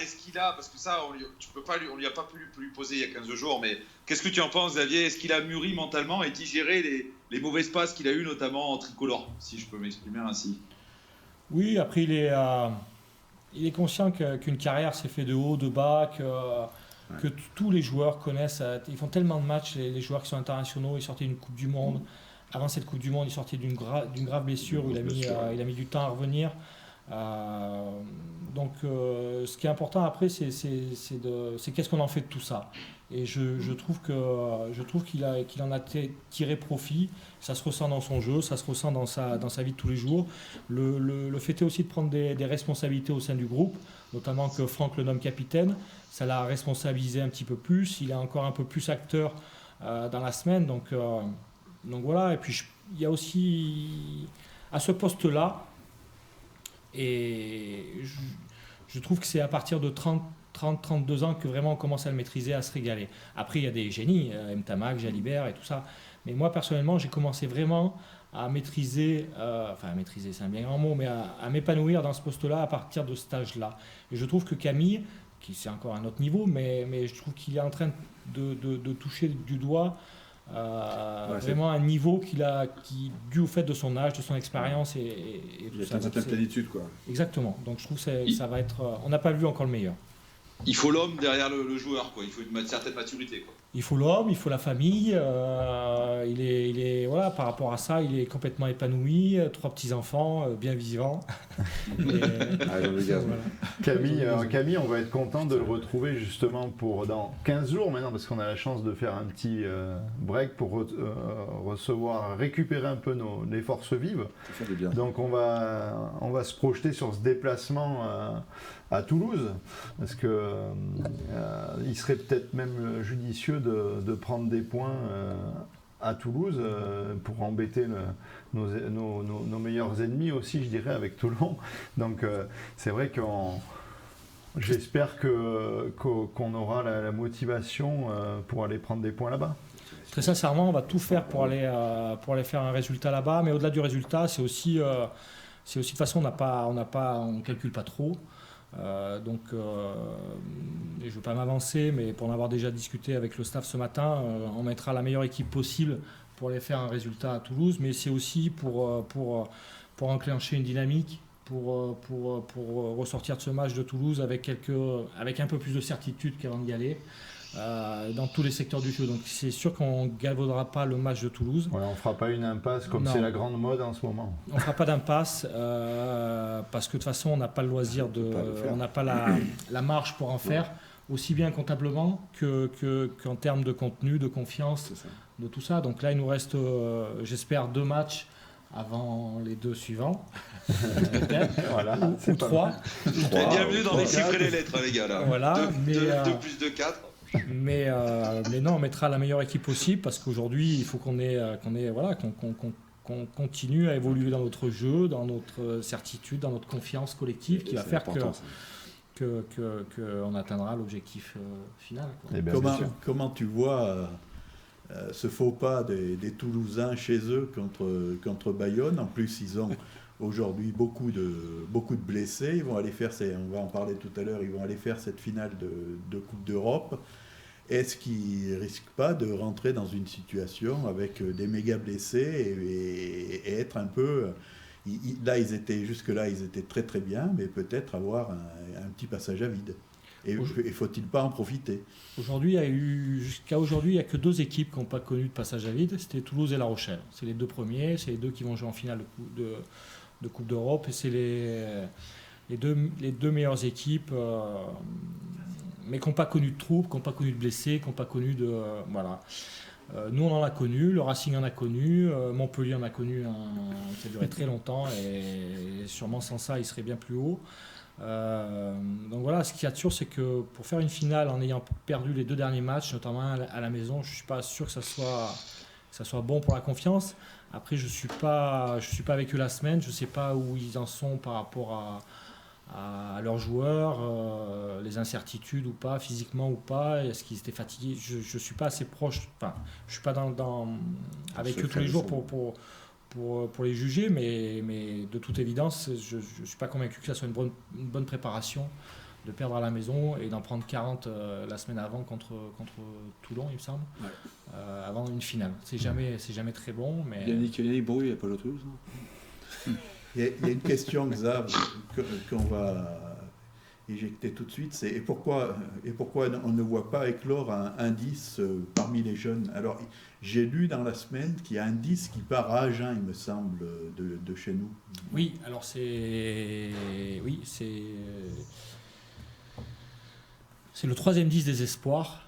parce que ça, on lui a pas pu lui poser il y a 15 jours, mais qu'est-ce que tu en penses, Xavier? Est-ce qu'il a mûri mentalement et digéré les mauvaises passes qu'il a eues, notamment en tricolore, si je peux m'exprimer ainsi? Oui, après il est conscient qu'une carrière s'est faite de haut, de bas, que tous les joueurs connaissent. Ils font tellement de matchs, les joueurs qui sont internationaux. Ils sortaient d'une Coupe du Monde. Avant cette Coupe du Monde, il sortait d'une grave blessure où il a mis du temps à revenir. Donc ce qui est important après, c'est qu'est-ce qu'on en fait de tout ça. Et je trouve qu'il en a tiré profit. Ça se ressent dans son jeu, ça se ressent dans sa vie de tous les jours. Le fait est aussi de prendre des responsabilités au sein du groupe, notamment que Franck le nomme capitaine. Ça l'a responsabilisé un petit peu plus. Il est encore un peu plus acteur dans la semaine. Donc voilà. Et puis il y a aussi à ce poste-là, et je trouve que c'est à partir de 30-32 ans que vraiment on commence à le maîtriser, à se régaler. Après, il y a des génies, Mtamack, Jalibert et tout ça. Mais moi, personnellement, j'ai commencé vraiment à maîtriser, maîtriser, c'est un bien grand mot, mais à m'épanouir dans ce poste-là à partir de cet âge-là. Et je trouve que Camille, qui c'est encore un autre niveau, mais je trouve qu'il est en train de toucher du doigt vraiment un niveau qui, dû au fait de son âge, de son expérience et tout ça. Il y a une certaine plénitude, quoi. Exactement. Donc je trouve que ça va être... on n'a pas vu encore le meilleur. Il faut l'homme derrière le joueur, quoi. Il faut une certaine maturité, quoi. Il faut l'homme, il faut la famille. Il est voilà, par rapport à ça, il est complètement épanoui. 3 petits-enfants, bien vivants. Camille, on va être content de le retrouver justement pour dans 15 jours maintenant, parce qu'on a la chance de faire un petit break pour récupérer un peu les forces vives. Donc on va se projeter sur ce déplacement à Toulouse, parce que il serait peut-être même judicieux de prendre des points à Toulouse pour embêter nos meilleurs ennemis aussi, je dirais, avec Toulon. Donc c'est vrai j'espère qu'on aura la motivation pour aller prendre des points là-bas. Très sincèrement, on va tout faire pour aller faire un résultat là-bas, mais au-delà du résultat, c'est aussi de toute façon, on ne calcule pas trop. Je ne veux pas m'avancer, mais pour en avoir déjà discuté avec le staff ce matin, on mettra la meilleure équipe possible pour aller faire un résultat à Toulouse, mais c'est aussi pour enclencher une dynamique, pour ressortir de ce match de Toulouse avec un peu plus de certitude qu'avant d'y aller. Dans tous les secteurs du jeu. Donc c'est sûr qu'on ne galvaudera pas le match de Toulouse. Ouais, on ne fera pas une impasse comme c'est la grande mode en ce moment. On ne fera pas d'impasse parce que de toute façon on n'a pas le loisir on n'a pas la marge pour en faire, aussi bien comptablement qu'en termes de contenu, de confiance, de tout ça. Donc là il nous reste j'espère 2 matchs avant les 2 suivants, voilà, ou 3. Bienvenue dans les chiffres et les lettres, les gars. Là. Voilà, 2 plus 2, 4. Mais non, on mettra la meilleure équipe possible parce qu'aujourd'hui, il faut qu'on continue à évoluer dans notre jeu, dans notre certitude, dans notre confiance collective qui va faire qu'on atteindra l'objectif final. Comment tu vois ce faux pas des Toulousains chez eux contre Bayonne? En plus, ils ont aujourd'hui beaucoup de blessés. Ils vont aller faire, on va en parler tout à l'heure, ils vont aller faire cette finale de Coupe d'Europe. Est-ce qu'ils ne risquent pas de rentrer dans une situation avec des méga blessés et être un peu... Jusque-là, ils étaient très très bien, mais peut-être avoir un petit passage à vide. Et faut-il pas en profiter? Jusqu'à aujourd'hui, il n'y a que 2 équipes qui n'ont pas connu de passage à vide. C'était Toulouse et La Rochelle. C'est les 2 premiers, c'est les 2 qui vont jouer en finale de Coupe d'Europe, et c'est les deux meilleures équipes, mais qui n'ont pas connu de troubles, qui n'ont pas connu de blessés, qui n'ont pas connu de... voilà. Nous, on en a connu, le Racing en a connu, Montpellier en a connu, ça a duré très longtemps, et sûrement sans ça, il serait bien plus haut. Donc voilà, ce qu'il y a de sûr, c'est que pour faire une finale en ayant perdu les 2 derniers matchs, notamment à la maison, je ne suis pas sûr que ça soit bon pour la confiance. Après, je ne suis pas avec eux la semaine, je ne sais pas où ils en sont par rapport à leurs joueurs, les incertitudes ou pas, physiquement ou pas, est-ce qu'ils étaient fatigués. Je ne suis pas assez proche, enfin, je ne suis pas avec eux tous les jours pour les juger, mais de toute évidence, je ne suis pas convaincu que ça soit une bonne préparation de perdre à la maison et d'en prendre 40 la semaine avant contre Toulon, il me semble, avant une finale. C'est jamais très bon. Mais... Yannick Brouille, il n'y a pas le Toulouse, non? Il y a une question, Xav, qu'on va éjecté tout de suite, c'est et pourquoi on ne voit pas éclore un 10 parmi les jeunes. Alors, j'ai lu dans la semaine qu'il y a un 10 qui part à Agen, il me semble, de chez nous. Oui, alors c'est le 3e 10 des espoirs.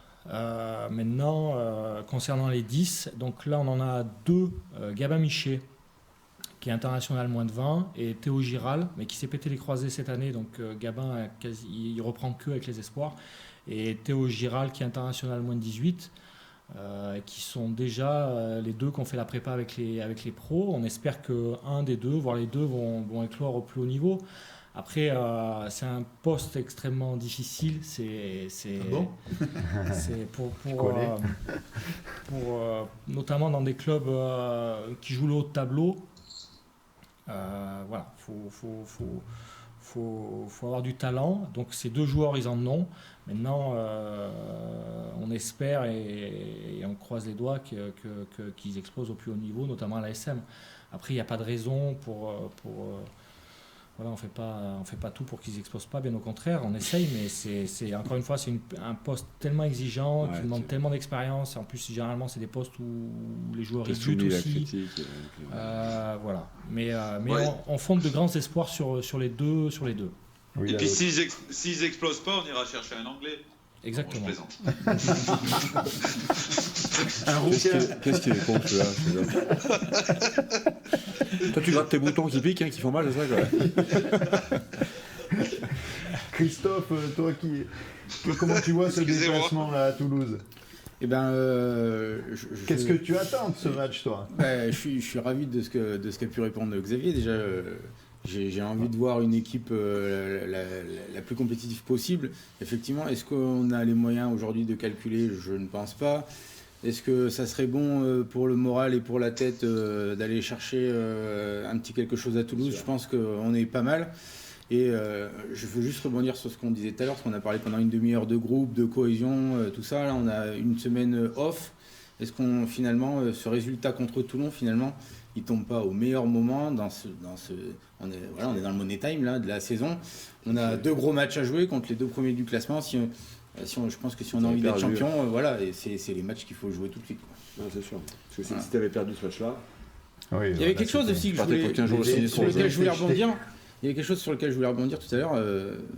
Maintenant, concernant les 10, donc là on en a 2, Gabin Miché, qui est international moins de 20, et Théo Giral, mais qui s'est pété les croisés cette année, donc Gabin il reprend que avec les espoirs, et Théo Giral qui est international moins de 18, qui sont déjà les 2 qui ont fait la prépa avec les pros. On espère qu'un des 2, voire les 2, vont éclore au plus haut niveau. Après, c'est un poste extrêmement difficile. C'est pour notamment dans des clubs qui jouent le haut de tableau. Voilà, faut avoir du talent. Donc ces 2 joueurs, ils en ont. Maintenant, on espère et on croise les doigts qu'ils explosent au plus haut niveau, notamment à la SM. Après, il n'y a pas de raison pour voilà, on fait pas tout pour qu'ils n'explosent pas, bien au contraire, on essaye, mais c'est encore une fois, c'est un poste tellement exigeant, qui demande tellement d'expérience, et en plus, généralement, c'est des postes où les joueurs ils doutent aussi. Voilà. Mais on fonde de grands espoirs sur les deux. Oui, et puis s'ils explosent pas, on ira chercher un Anglais. Exactement. Bon, je plaisante. Un rouquin. Qu'est-ce qu'il est con, celui-là. Toi, tu grattes tes boutons qui piquent, qui font mal, c'est ça, quoi. Christophe, toi, comment tu vois ce déplacement-là à Toulouse? Eh ben, qu'est-ce que tu attends de ce match, toi? Je suis ravi de ce qu'a pu répondre Xavier. Déjà, j'ai envie de voir une équipe la plus compétitive possible. Effectivement, est-ce qu'on a les moyens aujourd'hui de calculer? Je ne pense pas. Est-ce que ça serait bon pour le moral et pour la tête d'aller chercher un petit quelque chose à Toulouse? Je pense qu'on est pas mal. Et je veux juste rebondir sur ce qu'on disait tout à l'heure, parce qu'on a parlé pendant une demi-heure de groupe, de cohésion, tout ça. Là, on a une semaine off. Est-ce qu'on, finalement, ce résultat contre Toulon, finalement, il tombe pas au meilleur moment on est dans le money time là, de la saison. On a 2 gros matchs à jouer contre les 2 premiers du classement. Je pense que si on a envie d'être champion, voilà, et c'est les matchs qu'il faut jouer tout de suite, quoi. Non, c'est sûr. Parce que si tu avais perdu ce match-là, oui, il y avait quelque chose aussi sur lequel je voulais rebondir. Il y a quelque chose sur lequel je voulais rebondir tout à l'heure.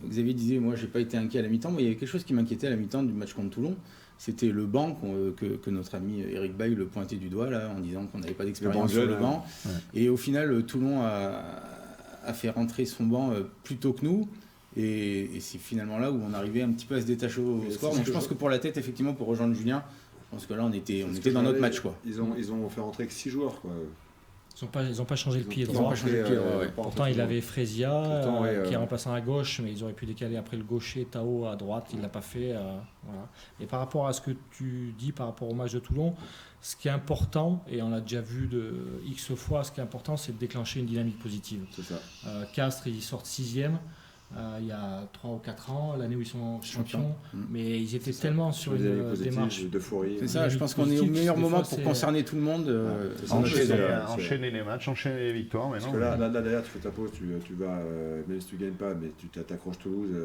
Xavier disait, moi, j'ai pas été inquiet à la mi-temps, mais il y avait quelque chose qui m'inquiétait à la mi-temps du match contre Toulon. C'était le banc que notre ami Eric Bailly le pointait du doigt là, en disant qu'on n'avait pas d'expérience sur le banc. Ouais. Et au final, Toulon a fait rentrer son banc plus tôt que nous. Et c'est finalement là où on arrivait un petit peu à se détacher au score. Donc je pense que pour la tête, effectivement, pour rejoindre Julien, je pense que là, on était dans notre match, quoi. Ils ont fait rentrer que 6 joueurs, quoi. Ils n'ont pas changé le pied droit. Pourtant, il avait Fresia qui est remplaçant à gauche, mais ils auraient pu décaler après le gaucher, Tao à droite. Il ne l'a pas fait. Voilà. Et par rapport à ce que tu dis, par rapport au match de Toulon, ce qui est important, et on l'a déjà vu de X fois, ce qui est important, c'est de déclencher une dynamique positive. C'est ça. Castres, ils sortent 6e. Il y a 3 ou 4 ans, l'année où ils sont champions, mais ils étaient tellement sur une démarche de Fourier. C'est ça, je pense qu'on est au meilleur moment pour concerner tout le monde. Enchaîner les matchs, enchaîner les victoires. Mais parce que là, derrière, tu fais ta pause, tu vas, même si tu ne gagnes pas, mais tu t'accroches Toulouse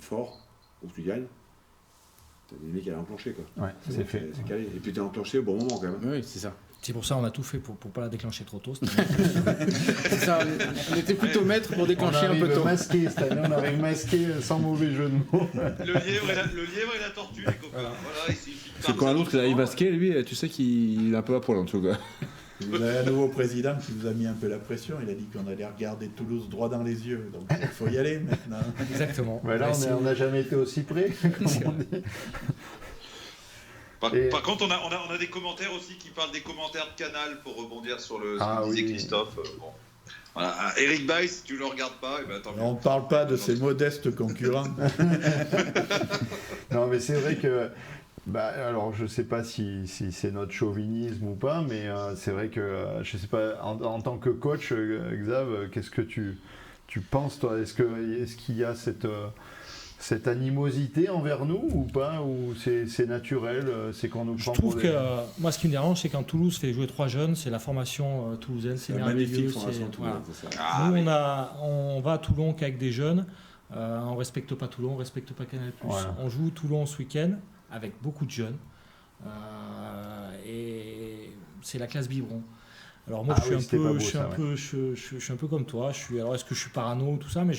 fort, pour que tu gagnes. T'as des mecs qui allaient enclencher, quoi. Ouais, c'est fait. C'est calé. Et puis tu es enclenché au bon moment, quand même. Oui, c'est ça. C'est pour ça qu'on a tout fait pour ne pas la déclencher trop tôt. C'est ça, on était plutôt maître pour déclencher un peu tôt. Masqué, cette année, on arrive masqué sans mauvais jeu de mots. Le lièvre et la tortue, les copains. Voilà, c'est quand l'autre qui arrive masqué, lui, tu sais qu'il est un peu à poil en tout cas. Vous avez un nouveau président qui vous a mis un peu la pression. Il a dit qu'on allait regarder Toulouse droit dans les yeux. Donc il faut y aller maintenant. Exactement. Ouais, là, on n'a jamais été aussi près, comme on dit. Par contre, on a des commentaires aussi qui parlent des commentaires de Canal pour rebondir sur ce que disait Christophe. Bon. Voilà. Eric Bailly, si tu le regardes pas, on ne parle pas de ces modestes concurrents. Non, mais c'est vrai que. Alors, je ne sais pas si c'est notre chauvinisme ou pas, mais c'est vrai que, je ne sais pas, en tant que coach, Xav, qu'est-ce que tu penses, toi? Est-ce qu'il y a cette animosité envers nous ou pas, ou c'est naturel, c'est qu'on nous prend. Je trouve que moi ce qui me dérange, c'est quand Toulouse fait jouer 3 jeunes, c'est la formation toulousaine, c'est merveilleux. Formation Nous on va à Toulon qu'avec des jeunes. On respecte pas Toulon, on respecte pas Canal+. Voilà. On joue Toulon ce week-end avec beaucoup de jeunes. Et c'est la classe biberon. Alors moi, je suis un peu comme toi. Alors, est-ce que je suis parano, tout ça, mais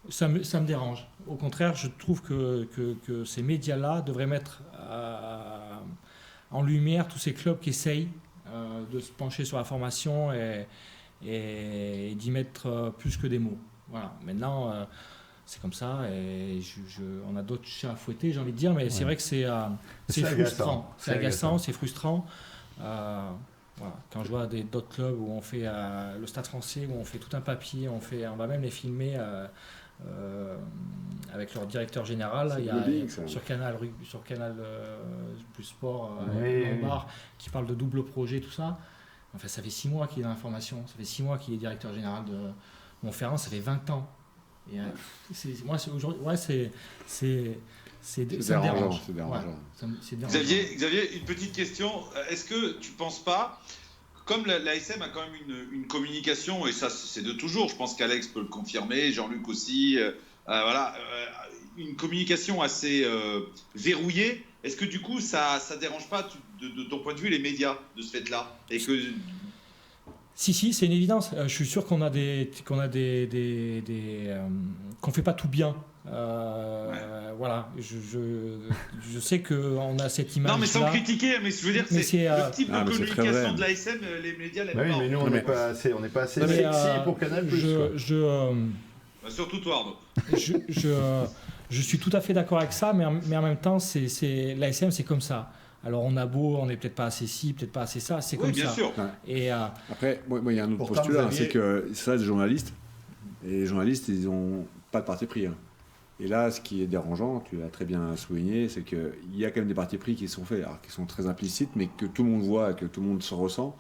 ça me dérange. Au contraire, je trouve que ces médias-là devraient mettre en lumière tous ces clubs qui essayent de se pencher sur la formation et d'y mettre plus que des mots. Voilà. Maintenant, c'est comme ça et on a d'autres chats à fouetter, j'ai envie de dire, mais c'est vrai que c'est frustrant. C'est agaçant, c'est frustrant. Voilà. Quand je vois d'autres clubs où on fait le Stade Français, où on fait tout un papier, on va même les filmer avec leur directeur général. Là, il y a sur Canal Plus Sport, Lombard, qui parle de double projet, tout ça. Enfin, ça fait 6 mois qu'il est dans l'information, ça fait 6 mois qu'il est directeur général de Montferrand, ça fait 20 ans. Et, ça me dérange. C'est dérangeant. Xavier, une petite question. Est-ce que tu ne penses pas, comme l'ASM a quand même une communication, et ça c'est de toujours, je pense qu'Alex peut le confirmer, Jean-Luc aussi, une communication assez verrouillée, est-ce que du coup ça ne dérange pas de ton point de vue les médias de ce fait-là et que... Si, c'est une évidence. Je suis sûr qu'on fait pas tout bien. Voilà. Je sais qu'on a cette image. Non, mais sans critiquer, mais je veux dire, c'est le type de communication de l'ASM, les médias l'aiment pas. Oui, mais nous, on n'est pas assez sexy pour Canal+. Surtout toi, Arnaud. Je suis tout à fait d'accord avec ça, mais en même temps, l'ASM, c'est comme ça. Alors on n'est peut-être pas assez ci, peut-être pas assez ça, c'est comme ça. Bien sûr. Et après, moi, il y a un autre postulat, c'est que ça, des journalistes, et les journalistes, ils n'ont pas de parti pris. Et là, ce qui est dérangeant, tu l'as très bien souligné, c'est qu'il y a quand même des partis pris qui sont faits, alors, qui sont très implicites, mais que tout le monde voit, que tout le monde se ressent,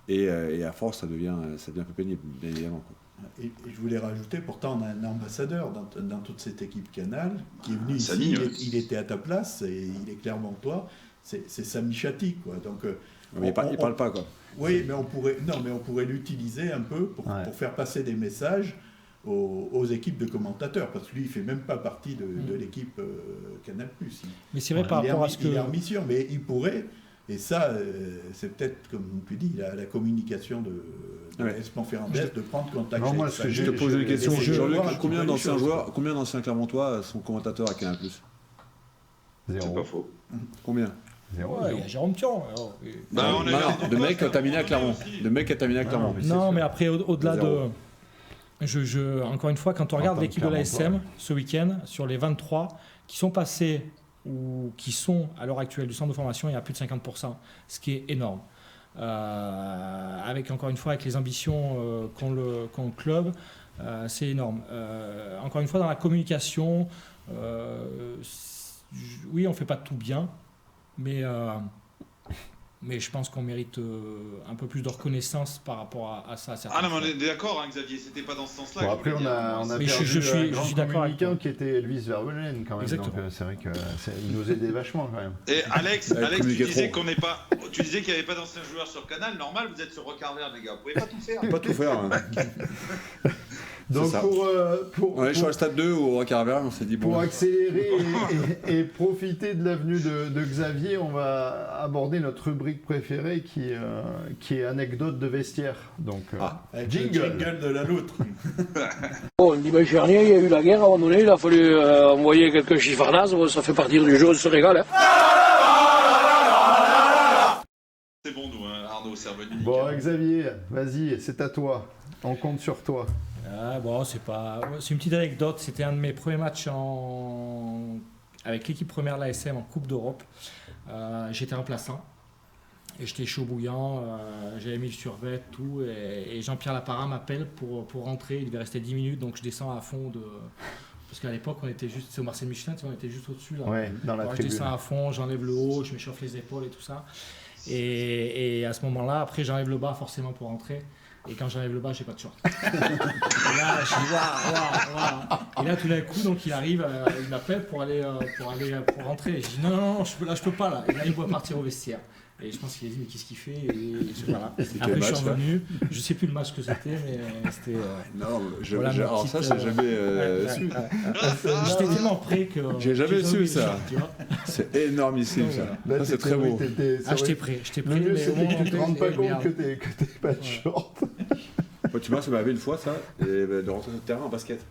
et à force, ça devient un peu pénible, bien évidemment. Et je voulais rajouter, pourtant on a un ambassadeur dans toute cette équipe Canal qui est venu ici, Samy, il était à ta place et il est clairement toi, c'est Samy Chatti, quoi. Donc, mais il parle pas, quoi. Oui, mais on pourrait l'utiliser un peu pour faire passer des messages aux équipes de commentateurs, parce que lui il fait même pas partie de l'équipe Canal+. Mais c'est vrai par rapport à ce que... Il est en mission, mais il pourrait, et ça c'est peut-être, comme tu dis, la communication de Montferrand de prendre contact. Non, moi, avec Je te pose une question, Jean-Luc, combien d'anciens Clermontois sont commentateurs à Canal+? 0. C'est pas faux. Combien? 0. Ouais, il y a Jérôme Thion. De mecs qui ont terminé à Clermont. Non, mais après, au-delà de... encore une fois, quand on regarde l'équipe de l'ASM ce week-end, sur les 23 qui sont passés ou qui sont à l'heure actuelle du centre de formation, il y a plus de 50%, ce qui est énorme. Avec encore une fois, avec les ambitions qu'ont le club, c'est énorme. Encore une fois, dans la communication, oui, on ne fait pas tout bien, mais je pense qu'on mérite un peu plus de reconnaissance par rapport à ça. Ah non, mais on est d'accord, hein, Xavier, c'était pas dans ce sens-là. Bon, après, on a perdu je suis d'accord avec toi. qui était Elvis Vermeulen, quand même. Exactement. Donc, c'est vrai qu'il nous aidait vachement, quand même. Et Alex, tu disais qu'il n'y avait pas d'anciens joueurs sur Canal. Normal, vous êtes sur Rocard Vert, les gars. Vous pouvez pas tout faire. Pas tout faire. Donc on est sur le stade 2 ou au Rocard-Vert, on s'est dit bon. Pour accélérer et profiter de l'avenue de Xavier, on va aborder notre rubrique préférée qui est anecdote de vestiaire. Donc jingle de la loutre. Bon, dimanche dernier, il y a eu la guerre, à un moment donné, il a fallu envoyer quelques chiffonnazes, ça fait partie du jeu, on se régale. C'est bon, nous, hein, Arnaud, c'est revenu. Bon, Xavier, vas-y, c'est à toi. On compte sur toi. C'est une petite anecdote. C'était un de mes premiers matchs avec l'équipe première de l'ASM en Coupe d'Europe. J'étais remplaçant et j'étais chaud bouillant. J'avais mis le survêt, tout. Et Jean-Pierre Lapara m'appelle pour rentrer. Il devait rester 10 minutes, donc je descends à fond parce qu'à l'époque, on était juste, c'est au Marcel Michelin, on était juste au-dessus. Là. Ouais, dans la alors, tribune. Je descends à fond, j'enlève le haut, je m'échauffe les épaules et tout ça. Et à ce moment-là, après, j'enlève le bas forcément pour rentrer. Et quand j'enlève le bas, j'ai pas de short. Et là, je dis waouh. Et là, tout d'un coup, donc il arrive, il m'appelle pour rentrer. Et je dis non, je peux pas là. Et là, il doit partir au vestiaire. Et je pense qu'il a dit mais qu'est-ce qu'il fait et voilà. C'était Après quel je suis match, là revenu, je sais plus le match que c'était, mais c'était. Non, Voilà, ma alors petite, ça, j'ai jamais su. J'étais tellement prêt que. J'ai jamais su oublié ça. le short, tu vois. C'est énormissime, Donc, ça. voilà. Là, Ça, c'est très beau. J'étais prêt, Le mieux, mais au c'est moment que tu te où rendes pas eh, compte merde. que t'es pas de short. Moi, tu vois, ça m'est arrivé une fois, ça, de rentrer sur le terrain en basket.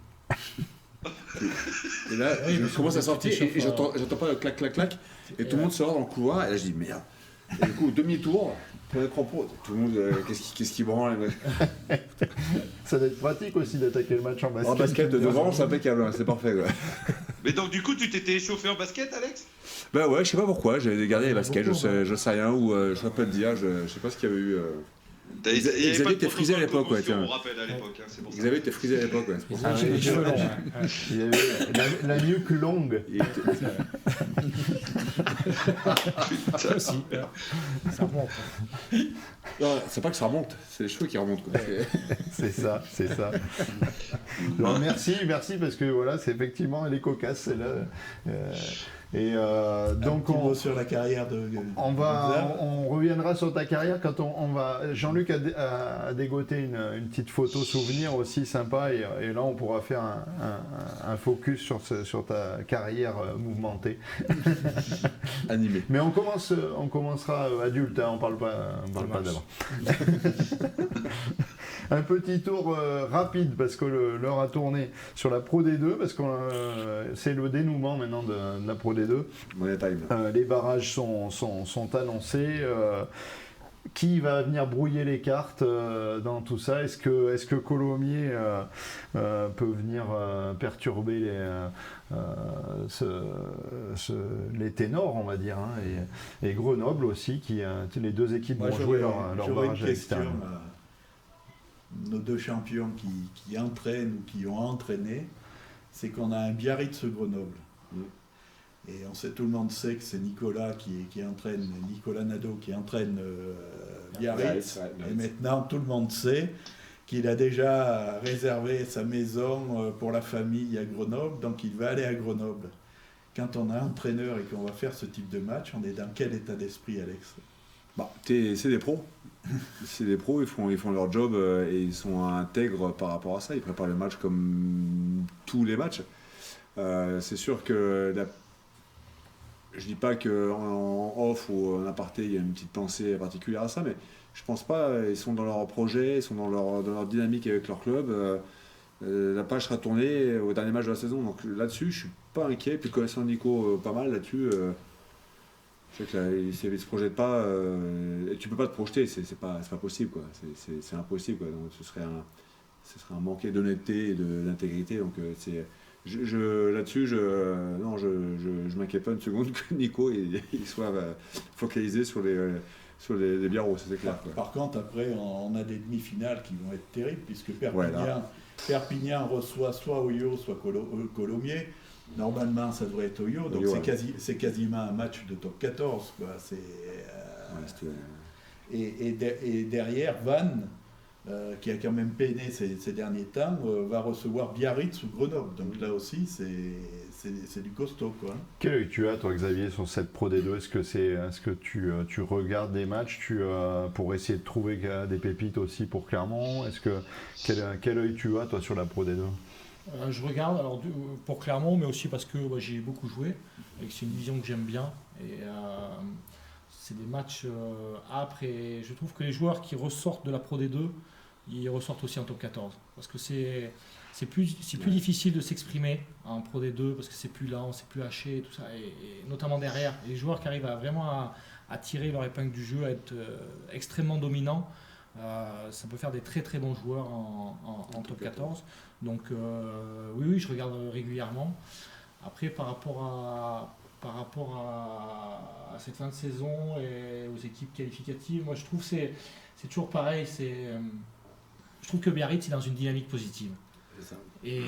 Et là, Oui, je parce commence que à sortir tu t'échauffes, et j'entends pas le clac, clac, clac. Et tout le monde sort dans le couloir. Et là, je dis merde. Et du coup, demi-tour, pour les crampons, tout le monde, qu'est-ce qui branle? Ça doit être pratique aussi d'attaquer le match en basket. En basket, de devant, c'est impeccable, hein, c'est parfait, quoi. Mais donc, du coup, tu t'étais échauffé en basket, Alex? Bah ouais, je sais pas pourquoi, j'avais gardé les baskets, je sais rien, ou je saurais pas te dire, je sais pas ce qu'il y avait eu. Xavier était frisé à l'époque, ouais, tiens. On rappelle à l'époque, hein, c'est pour ça. Xavier était frisé à l'époque, ouais. Les j'ai les cheveux longs. Ouais. Il avait la nuque longue. Il était- Ça aussi. Ça remonte. Non, c'est pas que ça remonte, c'est les cheveux qui remontent, quoi. C'est ça. Alors, merci parce que voilà, c'est effectivement, elle est cocasse, celle-là. Donc On sur la carrière de. on reviendra sur ta carrière quand on va. Jean-Luc a dégoté une petite photo souvenir aussi sympa et là on pourra faire un focus sur ta carrière mouvementée. Animé. Mais on commencera adulte, hein, on parle pas d'avant. Un petit tour rapide parce que l'heure a tourné sur la Pro D2 parce que c'est le dénouement maintenant de la Pro D2. Money time. Les barrages sont annoncés. Qui va venir brouiller les cartes dans tout ça? Est-ce que Colomiers peut venir perturber les ténors, on va dire, hein, et Grenoble aussi, les deux équipes vont jouer leur barrage à l'extérieur. Nos deux champions qui entraînent ou qui ont entraîné, c'est qu'on a un Biarritz Grenoble. Et tout le monde sait que c'est Nicolas qui entraîne, Nicolas Nadeau qui entraîne Biarritz. Et maintenant, tout le monde sait qu'il a déjà réservé sa maison pour la famille à Grenoble, donc il va aller à Grenoble. Quand on a un entraîneur et qu'on va faire ce type de match, on est dans quel état d'esprit, Alex? Bah, c'est des pros. C'est des pros, ils font leur job et ils sont intègres par rapport à ça. Ils préparent le match comme tous les matchs. C'est sûr que je dis pas qu'en off ou en aparté il y a une petite pensée particulière à ça, mais je pense pas. Ils sont dans leur projet, ils sont dans leur dynamique avec leur club. La page sera tournée au dernier match de la saison, donc là-dessus je suis pas inquiet. Puis connaissant Nico pas mal là-dessus, je sais que là, il se projette pas. Et tu peux pas te projeter, c'est pas possible, quoi. C'est impossible, quoi. Donc ce serait un manquer d'honnêteté et d'intégrité. Donc là-dessus, je m'inquiète pas une seconde que Nico il soit focalisé sur les biarros, c'est clair, quoi. Par contre, après, on a des demi-finales qui vont être terribles, puisque Voilà. Perpignan reçoit soit Oyo, soit Colomiers. Normalement, ça devrait être Oyo, donc Oyo, c'est quasiment un match de top 14, quoi. Et derrière, Vannes, qui a quand même peiné ces derniers temps, va recevoir Biarritz ou Grenoble. Donc là aussi, c'est du costaud, quoi. Quel œil tu as, toi, Xavier, sur cette Pro D2? Est-ce que tu regardes des matchs pour essayer de trouver des pépites aussi pour Clermont? Quel œil tu as, toi, sur la Pro D2? Je regarde alors, pour Clermont, mais aussi parce que j'ai beaucoup joué et que c'est une vision que j'aime bien. Et c'est des matchs âpres et je trouve que les joueurs qui ressortent de la Pro D2, ils ressortent aussi en top 14. Parce que c'est plus difficile de s'exprimer en Pro D2 parce que c'est plus lent, c'est plus haché, tout ça. Et notamment derrière, les joueurs qui arrivent à tirer leur épingle du jeu, à être extrêmement dominants. Ça peut faire des très très bons joueurs en top 14. Donc oui, je regarde régulièrement. Après, par rapport à cette fin de saison et aux équipes qualificatives, moi je trouve que c'est toujours pareil. Je trouve que Biarritz est dans une dynamique positive. C'est ça. Et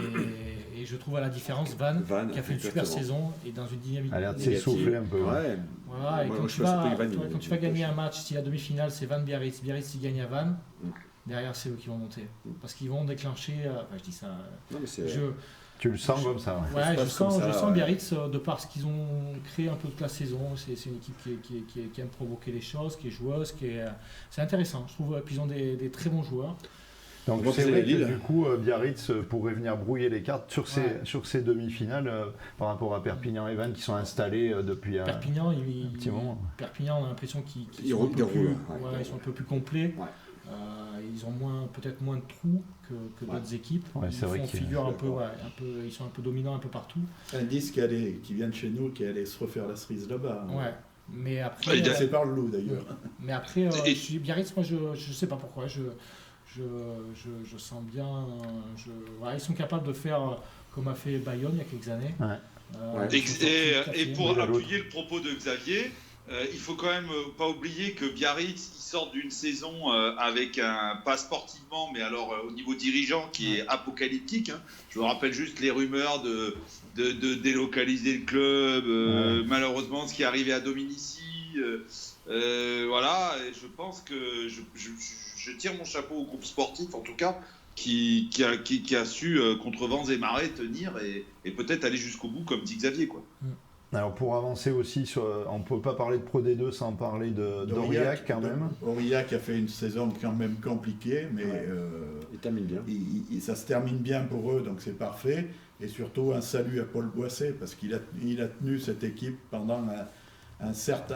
je trouve à la différence Vannes qui a fait une super saison et dans une dynamique Elle a l'air de négative. s'essouffler un peu. Ouais. Voilà, et Moi, quand je tu vas gagner un match, si la demi-finale c'est Vannes-Biarritz, Biarritz il gagne à Vannes, derrière c'est eux qui vont monter. Parce qu'ils vont déclencher, je dis ça, Non, mais Tu le sens comme ça. Ouais. Ouais, se je passe comme sens, ça, je sens ouais. Biarritz de par ce qu'ils ont créé un peu toute la saison. C'est une équipe qui aime provoquer les choses, qui est joueuse, c'est intéressant. Je trouve qu'ils ont des très bons joueurs. Donc On voit c'est que vrai c'est Lille. que du coup Biarritz pourrait venir brouiller les cartes sur ces demi-finales par rapport à Perpignan et Vannes qui sont installés depuis Perpignan, un petit moment. Perpignan, on a l'impression qu'ils Ils sont, un peu roulent, plus, ouais. ils sont un peu plus complets. Ouais. Ils ont peut-être moins de trous que d'autres équipes. Ouais, Ils c'est vrai font qu'ils- figure ils sont un peu dominants un peu partout. Indice qui vient de chez nous, qui allait se refaire la cerise là-bas. Ouais. Mais après, Ouais, il y a- C'est par le loup d'ailleurs. Mais après, Et- Biarritz, moi, je sais pas pourquoi. Je sens bien. Voilà, ils sont capables de faire comme a fait Bayonne il y a quelques années. Ouais. Ils sont sortis Et quatrième. pour l'autre. appuyer le propos de Xavier, il faut quand même pas oublier que Biarritz il sort d'une saison avec pas sportivement, mais alors au niveau dirigeant qui est apocalyptique. Hein. Je me rappelle juste les rumeurs de délocaliser le club, malheureusement ce qui est arrivé à Dominici. Voilà, et je pense que je tire mon chapeau au groupe sportif en tout cas. Qui a su contre vents et marées tenir et peut-être aller jusqu'au bout comme dit Xavier quoi. Alors pour avancer aussi, on ne peut pas parler de Pro D2 sans parler d'Aurillac quand même. Aurillac a fait une saison quand même compliquée, mais Il termine bien. ça se termine bien pour eux, donc c'est parfait. Et surtout un salut à Paul Boisset, parce qu'il a tenu cette équipe pendant un certain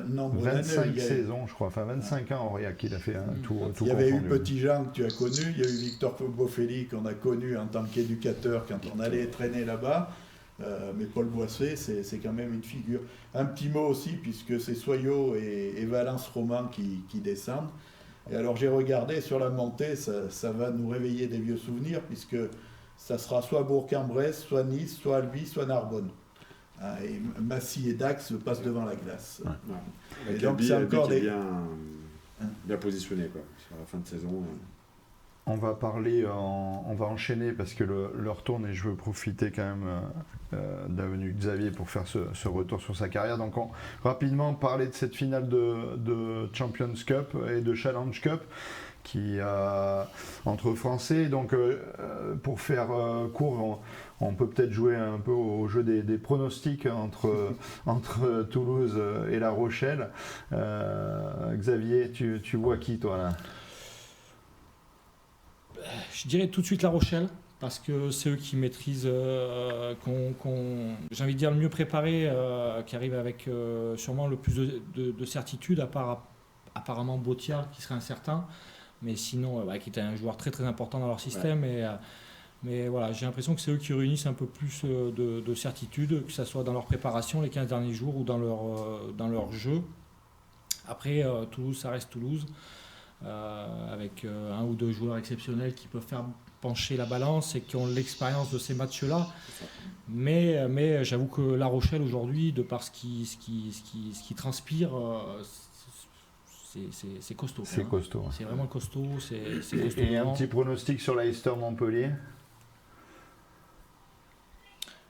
nombre d'années. 25 saisons, je crois, enfin 25 ans Aurillac, il a fait un tout Il y avait eu confondu. Petit Jean que tu as connu, il y a eu Victor Bofelli qu'on a connu en tant qu'éducateur quand on allait traîner là-bas. Mais Paul Boisset, c'est quand même une figure. Un petit mot aussi, puisque c'est Soyaux et Valence Roman qui descendent. Et alors j'ai regardé sur la montée, ça va nous réveiller des vieux souvenirs, puisque ça sera soit Bourg-en-Bresse, soit Nice, soit Albi, soit Narbonne. Et Massy et Dax passent devant la glace. Ouais. Et donc c'est encore des... bien positionné quoi, sur la fin de saison. On va parler, on va enchaîner parce que l'heure tourne et je veux profiter quand même de la venue de Xavier pour faire ce retour sur sa carrière. Donc rapidement parler de cette finale de Champions Cup et de Challenge Cup qui entre Français. Donc pour faire court, on peut peut-être jouer un peu au jeu des pronostics entre Toulouse et La Rochelle. Xavier, tu vois qui toi là? Je dirais tout de suite La Rochelle, parce que c'est eux qui maîtrisent, j'ai envie de dire le mieux préparé, qui arrive avec sûrement le plus de certitude, à part apparemment Botia qui serait incertain, mais sinon qui était un joueur très très important dans leur système. Mais voilà, j'ai l'impression que c'est eux qui réunissent un peu plus de certitude, que ce soit dans leur préparation les 15 derniers jours ou dans leur jeu. Après, Toulouse, ça reste Toulouse. Avec un ou deux joueurs exceptionnels qui peuvent faire pencher la balance et qui ont l'expérience de ces matchs-là. Mais j'avoue que La Rochelle aujourd'hui, de par ce qui transpire, c'est costaud. C'est hein. costaud. C'est vraiment costaud. C'est costaud. Et un petit pronostic sur Leicester-Montpellier?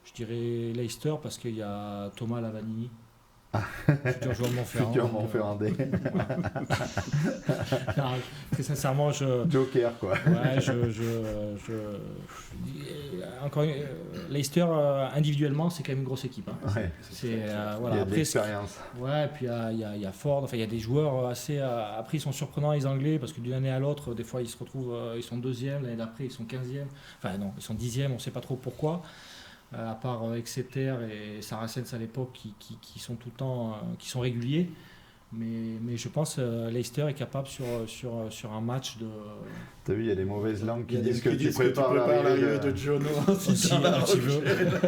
Je dirais Leicester parce qu'il y a Thomas Lavanini. Futur joueur de Montferrand. Futur Montferrandais. Non, très sincèrement, Joker quoi. Ouais, encore Leicester individuellement, c'est quand même une grosse équipe. Hein. Ouais. Voilà. Il y a de Après, l'expérience. ouais, puis il y a Ford. Enfin, il y a des joueurs assez. Après, ils sont surprenants les Anglais parce que d'une année à l'autre, des fois, ils se retrouvent, ils sont deuxième, l'année d'après, ils sont 15e. Enfin non, ils sont 10e. On ne sait pas trop pourquoi. À part Exeter et Saracens à l'époque qui sont tout le temps, qui sont réguliers. Mais je pense Leicester est capable sur un match de... T'as vu, il y a des mauvaises langues qui Il y a des disent que tu disent prépares l'arrivée de Jono Aussi, dans La un petit peu. Rochelle.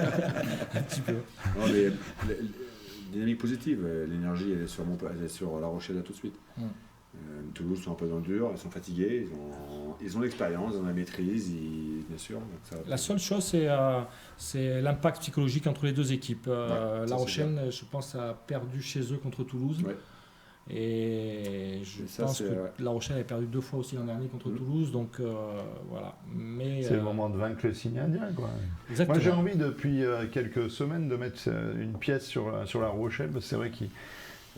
Un petit peu. Non, mais dynamique positive, l'énergie elle est sur La Rochelle là tout de suite. Toulouse sont un peu dans le dur, ils sont fatigués, ils ont l'expérience, ils ont la maîtrise, bien sûr. Donc ça, La seule chose, c'est l'impact psychologique entre les deux équipes. La Rochelle, je pense, a perdu chez eux contre Toulouse. Ouais. Et je pense que La Rochelle a perdu 2 fois aussi l'an dernier contre Toulouse. Donc voilà. Mais, c'est le moment de vaincre le signe indien, quoi. Exactement. Moi, j'ai envie depuis quelques semaines de mettre une pièce sur La Rochelle, parce que c'est vrai qu'ils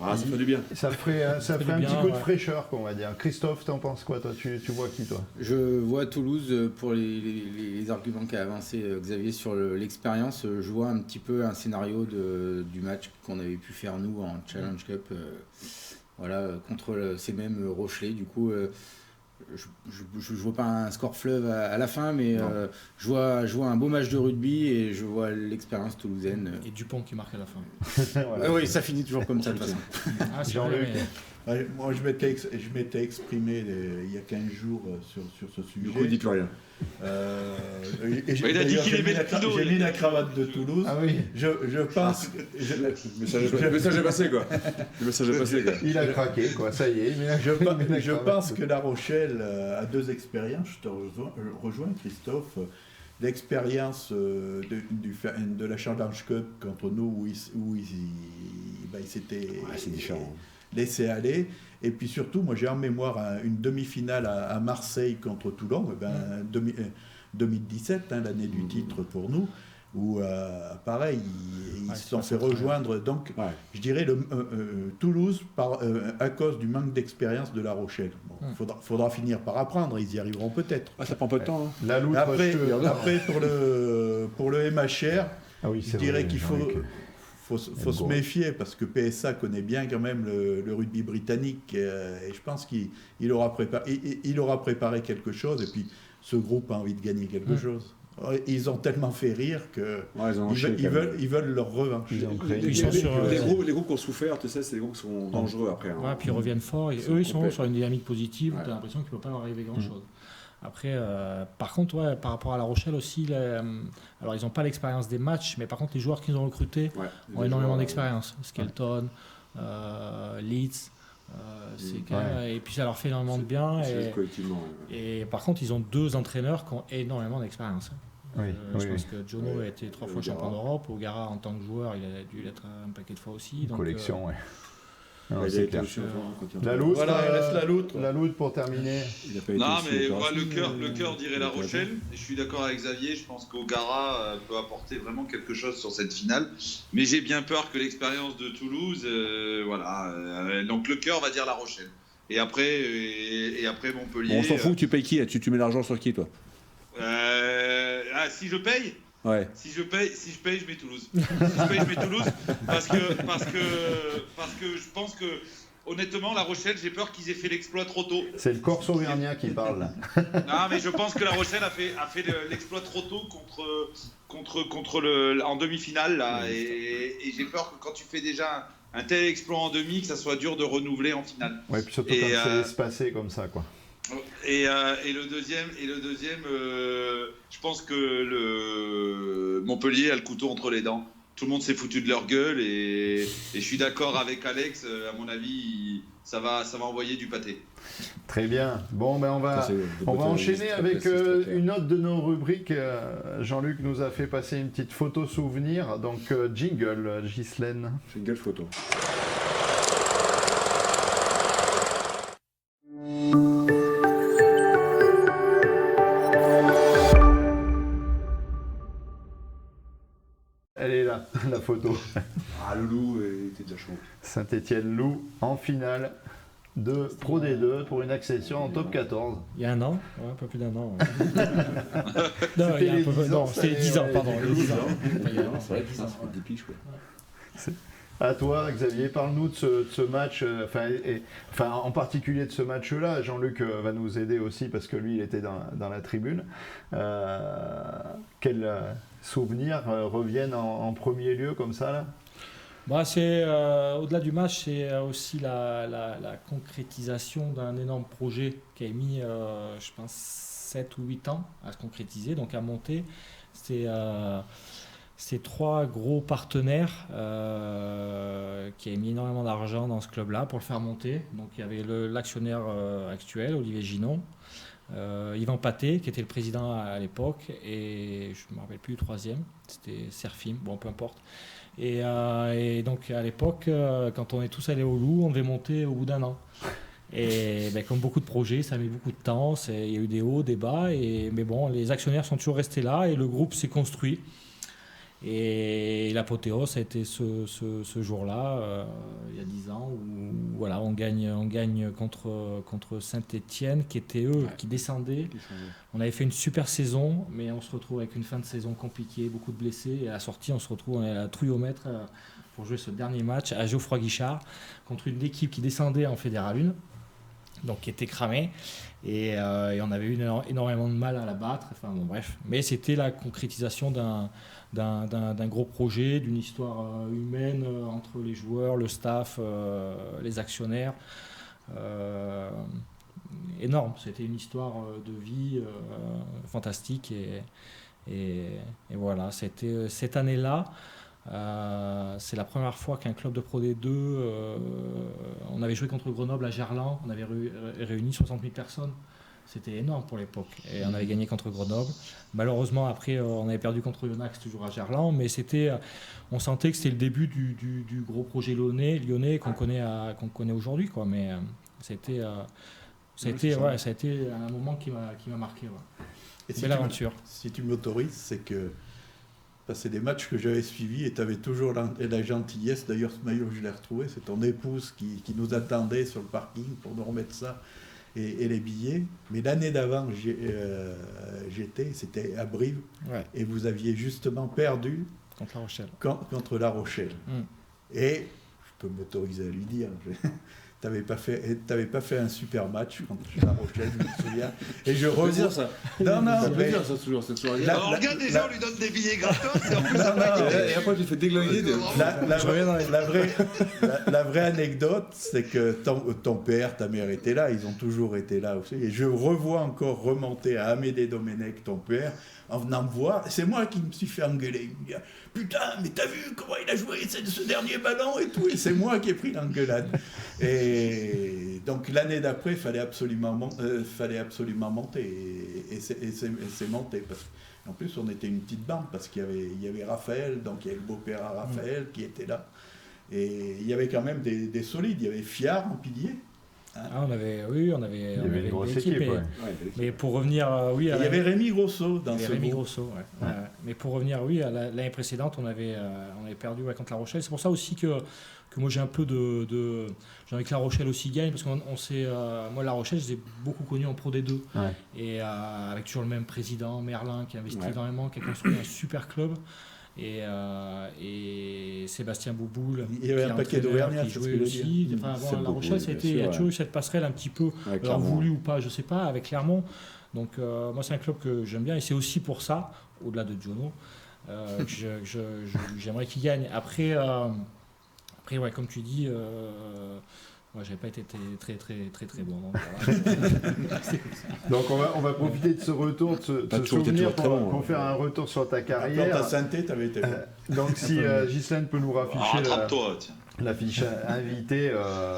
Ah, ça fait du bien. Ça ferait un du petit bien, coup de ouais. fraîcheur, on va dire. Christophe, t'en penses quoi, toi? Tu vois qui, toi? Je vois Toulouse, pour les arguments qu'a avancé Xavier sur l'expérience, je vois un petit peu un scénario du match qu'on avait pu faire nous en Challenge Cup, contre ces mêmes Rochelais. Du coup, je vois pas un score fleuve à la fin, mais je vois un beau match de rugby et je vois l'expérience toulousaine. Et Dupont qui marque à la fin. Voilà. Oui, ça finit toujours comme ça de toute façon. Ah, c'est Jean-Luc. vrai, mais- Ouais, moi, je m'étais exprimé il y a 15 jours sur ce sujet. Du coup, il dit plus rien. Et Il a dit d'ailleurs, qu'il j'ai aimait mis la le pinot, j'ai mis la cravate de Toulouse. Ah oui, Je pense. Le message est passé, quoi. Le message est passé, quoi. il a craqué, quoi. Ça y est. Je pense que La Rochelle a deux expériences. Je te rejoins, Christophe. L'expérience de la Challenge Cup contre nous, où il s'était c'est différent. laissé aller. Et puis surtout, moi j'ai en mémoire une demi-finale à Marseille contre Toulon, 2017, l'année du titre pour nous, où pareil, ils se sont fait rejoindre. Donc je dirais Toulouse à cause du manque d'expérience de La Rochelle. Bon, faudra finir par apprendre, ils y arriveront peut-être. Ah, ça prend peu de temps. Hein. La loutre, Après pour le MHR, ah oui, je c'est dirais vrai, qu'il Jean-Luc. faut se méfier parce que PSA connaît bien quand même le rugby britannique et je pense qu'il aura préparé quelque chose et puis ce groupe a envie de gagner quelque chose. Ils ont tellement fait rire que ils veulent leur revanche. Ils ont créé Ils sont sur, Les groupes qui ont souffert, tu sais, c'est des groupes qui sont dangereux après. Hein. Ouais, puis ils reviennent fort. Et Ils sont eux, ils sont complets. sur une dynamique positive. Ouais. Tu as l'impression qu'il ne peut pas leur arriver grand-chose. Après, par contre, ouais, par rapport à La Rochelle aussi, alors ils n'ont pas l'expérience des matchs, mais par contre, les joueurs qu'ils ont recrutés ont énormément d'expérience. Skelton, Leeds, c'est quand même- et puis ça leur fait énormément de bien. Collectivement. Et par contre, ils ont deux entraîneurs qui ont énormément d'expérience. Oui, Je pense que Jono a été 3 fois O'Gara. champion d'Europe. O'Gara, en tant que joueur, il a dû l'être un paquet de fois aussi. Donc, Collection, ouais. Non, Il a c'est été clair. aussi avant, quand il La rentre. loutre, Voilà, il reste la loutre. La loutre pour terminer. Il a pas été Non, aussi mais opérationnel, moi, le cœur dirait La il a pas Rochelle. Et je suis d'accord avec Xavier. Je pense qu'Ogara peut apporter vraiment quelque chose sur cette finale. Mais j'ai bien peur que l'expérience de Toulouse, donc le cœur va dire La Rochelle. Et après Montpellier. Bon, on s'en fout, tu payes qui? Tu mets l'argent sur qui, toi? Si je paye. Ouais. Si je paye, je mets Toulouse. Si je paye, je mets Toulouse parce que je pense que honnêtement, La Rochelle, j'ai peur qu'ils aient fait l'exploit trop tôt. C'est le Corse auvergnat qui parle là. Non, mais je pense que La Rochelle a fait l'exploit trop tôt contre en demi-finale là, et j'ai peur que quand tu fais déjà un tel exploit en demi, que ça soit dur de renouveler en finale. Ouais, puis surtout Et, quand c'est espacé comme ça, quoi. Et le deuxième, je pense que le Montpellier a le couteau entre les dents. Tout le monde s'est foutu de leur gueule et je suis d'accord avec Alex. À mon avis, ça va envoyer du pâté. Très bien. Bon, ben on va enchaîner avec une autre de nos rubriques. Jean-Luc nous a fait passer une petite photo souvenir. Donc jingle, Ghislaine. Jingle photo. Elle est là, la photo. Ah, Loulou, il était déjà chaud. Saint-Étienne-Loup en finale de Pro D2 pour une accession en top 14. Il y a un an, un peu plus d'un an. Non, C'était les 10 ans, c'était ça, 10 ans, ouais, pardon. les Les 10 ans. C'est vrai, 10 ans, c'est des piges, quoi. À toi, Xavier, parle-nous de ce match, en particulier de ce match-là. Jean-Luc va nous aider aussi parce que lui, il était dans la tribune. Quels souvenirs reviennent en premier lieu comme ça là? Bah, c'est au-delà du match, c'est aussi la concrétisation d'un énorme projet qui a mis, je pense, 7 ou 8 ans à se concrétiser, donc à monter. C'est 3 gros partenaires qui avaient mis énormément d'argent dans ce club-là pour le faire monter. Donc il y avait l'actionnaire actuel, Olivier Ginon, Yvan Paté, qui était le président à l'époque, et je ne me rappelle plus le troisième, c'était Serfim, bon peu importe. Et donc à l'époque, quand on est tous allés au Loup, on devait monter au bout d'un an. Et ben, comme beaucoup de projets, ça a mis beaucoup de temps, il y a eu des hauts, des bas, mais bon, les actionnaires sont toujours restés là et le groupe s'est construit. Et l'apothéose a été ce jour-là, il y a 10 ans, où voilà, on gagne contre Saint-Étienne, qui étaient eux, qui descendaient. On avait fait une super saison, mais on se retrouve avec une fin de saison compliquée, beaucoup de blessés. Et à la sortie, on se retrouve à la trouillomètre pour jouer ce dernier match à Geoffroy-Guichard, contre une équipe qui descendait en Fédéral 1, donc qui était cramée. Et on avait eu énormément de mal à la battre. Enfin, bon, bref. Mais c'était la concrétisation d'un gros projet, d'une histoire humaine entre les joueurs, le staff, les actionnaires. Énorme, c'était une histoire de vie fantastique et voilà, c'était cette année-là. C'est la première fois qu'un club de Pro D2, on avait joué contre Grenoble à Gerland, on avait réuni 60 000 personnes. C'était énorme pour l'époque. Et on avait gagné contre Grenoble. Malheureusement, après, on avait perdu contre Yonax, toujours à Gerland. Mais on sentait que c'était le début du gros projet lyonnais qu'on connaît aujourd'hui, quoi. Mais ça a été un moment qui m'a marqué. Ouais. Et belle aventure. Si tu m'autorises, c'est que c'est des matchs que j'avais suivis et tu avais toujours la gentillesse. D'ailleurs, ce maillot, je l'ai retrouvé. C'est ton épouse qui nous attendait sur le parking pour nous remettre ça. Et les billets. Mais l'année d'avant, c'était à Brive, et vous aviez justement perdu contre La Rochelle. Contre La Rochelle. Et je peux m'autoriser à lui dire, t'avais pas fait un super match contre La Rochelle, je me souviens. Et je reviens ça. Non, mais ça toujours, c'est toujours. Alors regarde, déjà on lui donne des billets gratos et en plus et après tu fais déglinguer. La vraie anecdote, c'est que ton père, ta mère étaient là, ils ont toujours été là aussi. Et je revois encore remonter à Amédée Domenech, ton père, en venant me voir. C'est moi qui me suis fait engueuler. Il me dit, putain, mais t'as vu comment il a joué ce dernier ballon et tout. Et c'est moi qui ai pris l'engueulade. Et donc l'année d'après, il fallait absolument monter. Et c'est monté. En plus, on était une petite bande parce qu'il y avait Raphaël, donc il y avait le beau-père à Raphaël qui était là. Et il y avait quand même des solides. Il y avait Fiard en pilier. On avait une grosse équipe. Mais pour revenir, il y avait Rémi Grosso dans ce Rémi groupe. Grosso, mais pour revenir, à l'année précédente, on avait perdu contre La Rochelle. C'est pour ça aussi que moi j'ai un peu j'ai envie que La Rochelle aussi gagne, parce qu'on sait, moi La Rochelle, je les ai beaucoup connus en Pro D2, et avec toujours le même président, Merlin, qui investit énormément, qui a construit un super club. Et Sébastien Bouboul, il y avait un paquet d'Auvergnats qui jouait aussi. La Rochelle, il y a toujours eu cette passerelle un petit peu, alors voulu ou pas, je sais pas, avec Clermont. Donc moi c'est un club que j'aime bien, et c'est aussi pour ça, au-delà de Giono, que j'aimerais qu'il gagne. Après, comme tu dis, moi j'avais pas été très bon. Donc, voilà. Donc on va profiter de ce retour, de ce souvenir pour faire un retour sur ta carrière. Dans ta santé, tu avais été bon. Donc si Ghislaine peut nous rafficher la fiche invitée,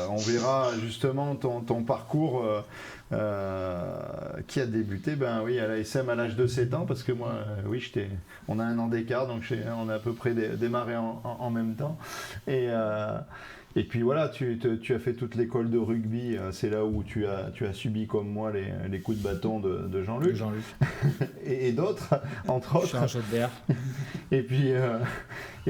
on verra justement ton parcours qui a débuté à l'ASM à l'âge de 7 ans, parce que moi, on a un an d'écart, donc on a à peu près démarré en même temps. Et puis voilà, tu as fait toute l'école de rugby, c'est là où tu as subi comme moi les coups de bâton de Jean-Luc. et d'autres, entre autres. Je suis un jeu de verre. Et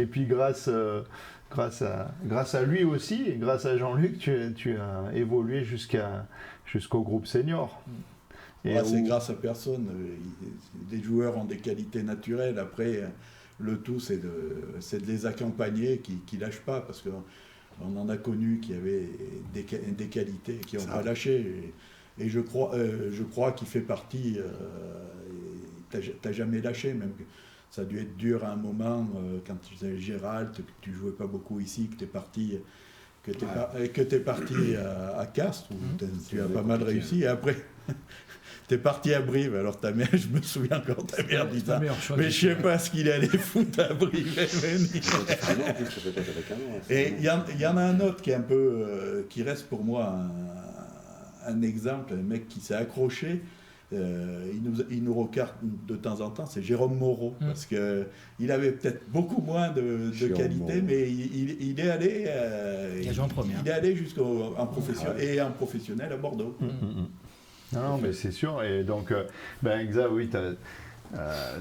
puis grâce à lui aussi, et grâce à Jean-Luc, tu as évolué jusqu'au groupe senior. C'est grâce à personne. Des joueurs ont des qualités naturelles. Après, le tout, c'est de les accompagner, qui ne lâchent pas, parce qu'on en a connu qui avaient des qualités, qui n'ont pas lâché. Et je crois qu'il fait partie. T'as jamais lâché, même. Ça a dû être dur à un moment, quand tu faisais Gérald, que tu jouais pas beaucoup ici, que tu es parti à Castres, où tu as pas mal réussi. Et après, tu es parti à Brive. Alors ta mère, je me souviens encore, ta mère dit ça. Mais je sais pas ce qu'il allait foutre à Brive. Et il y en a un autre qui est un peu, qui reste pour moi un exemple, un mec qui s'est accroché. Il nous regarde de temps en temps, c'est Jérôme Moreau, parce qu'il avait peut-être beaucoup moins de qualité, mais il est allé, il est allé jusqu'en professionnel à Bordeaux. Non, mais c'est sûr. Et donc, Xa, oui,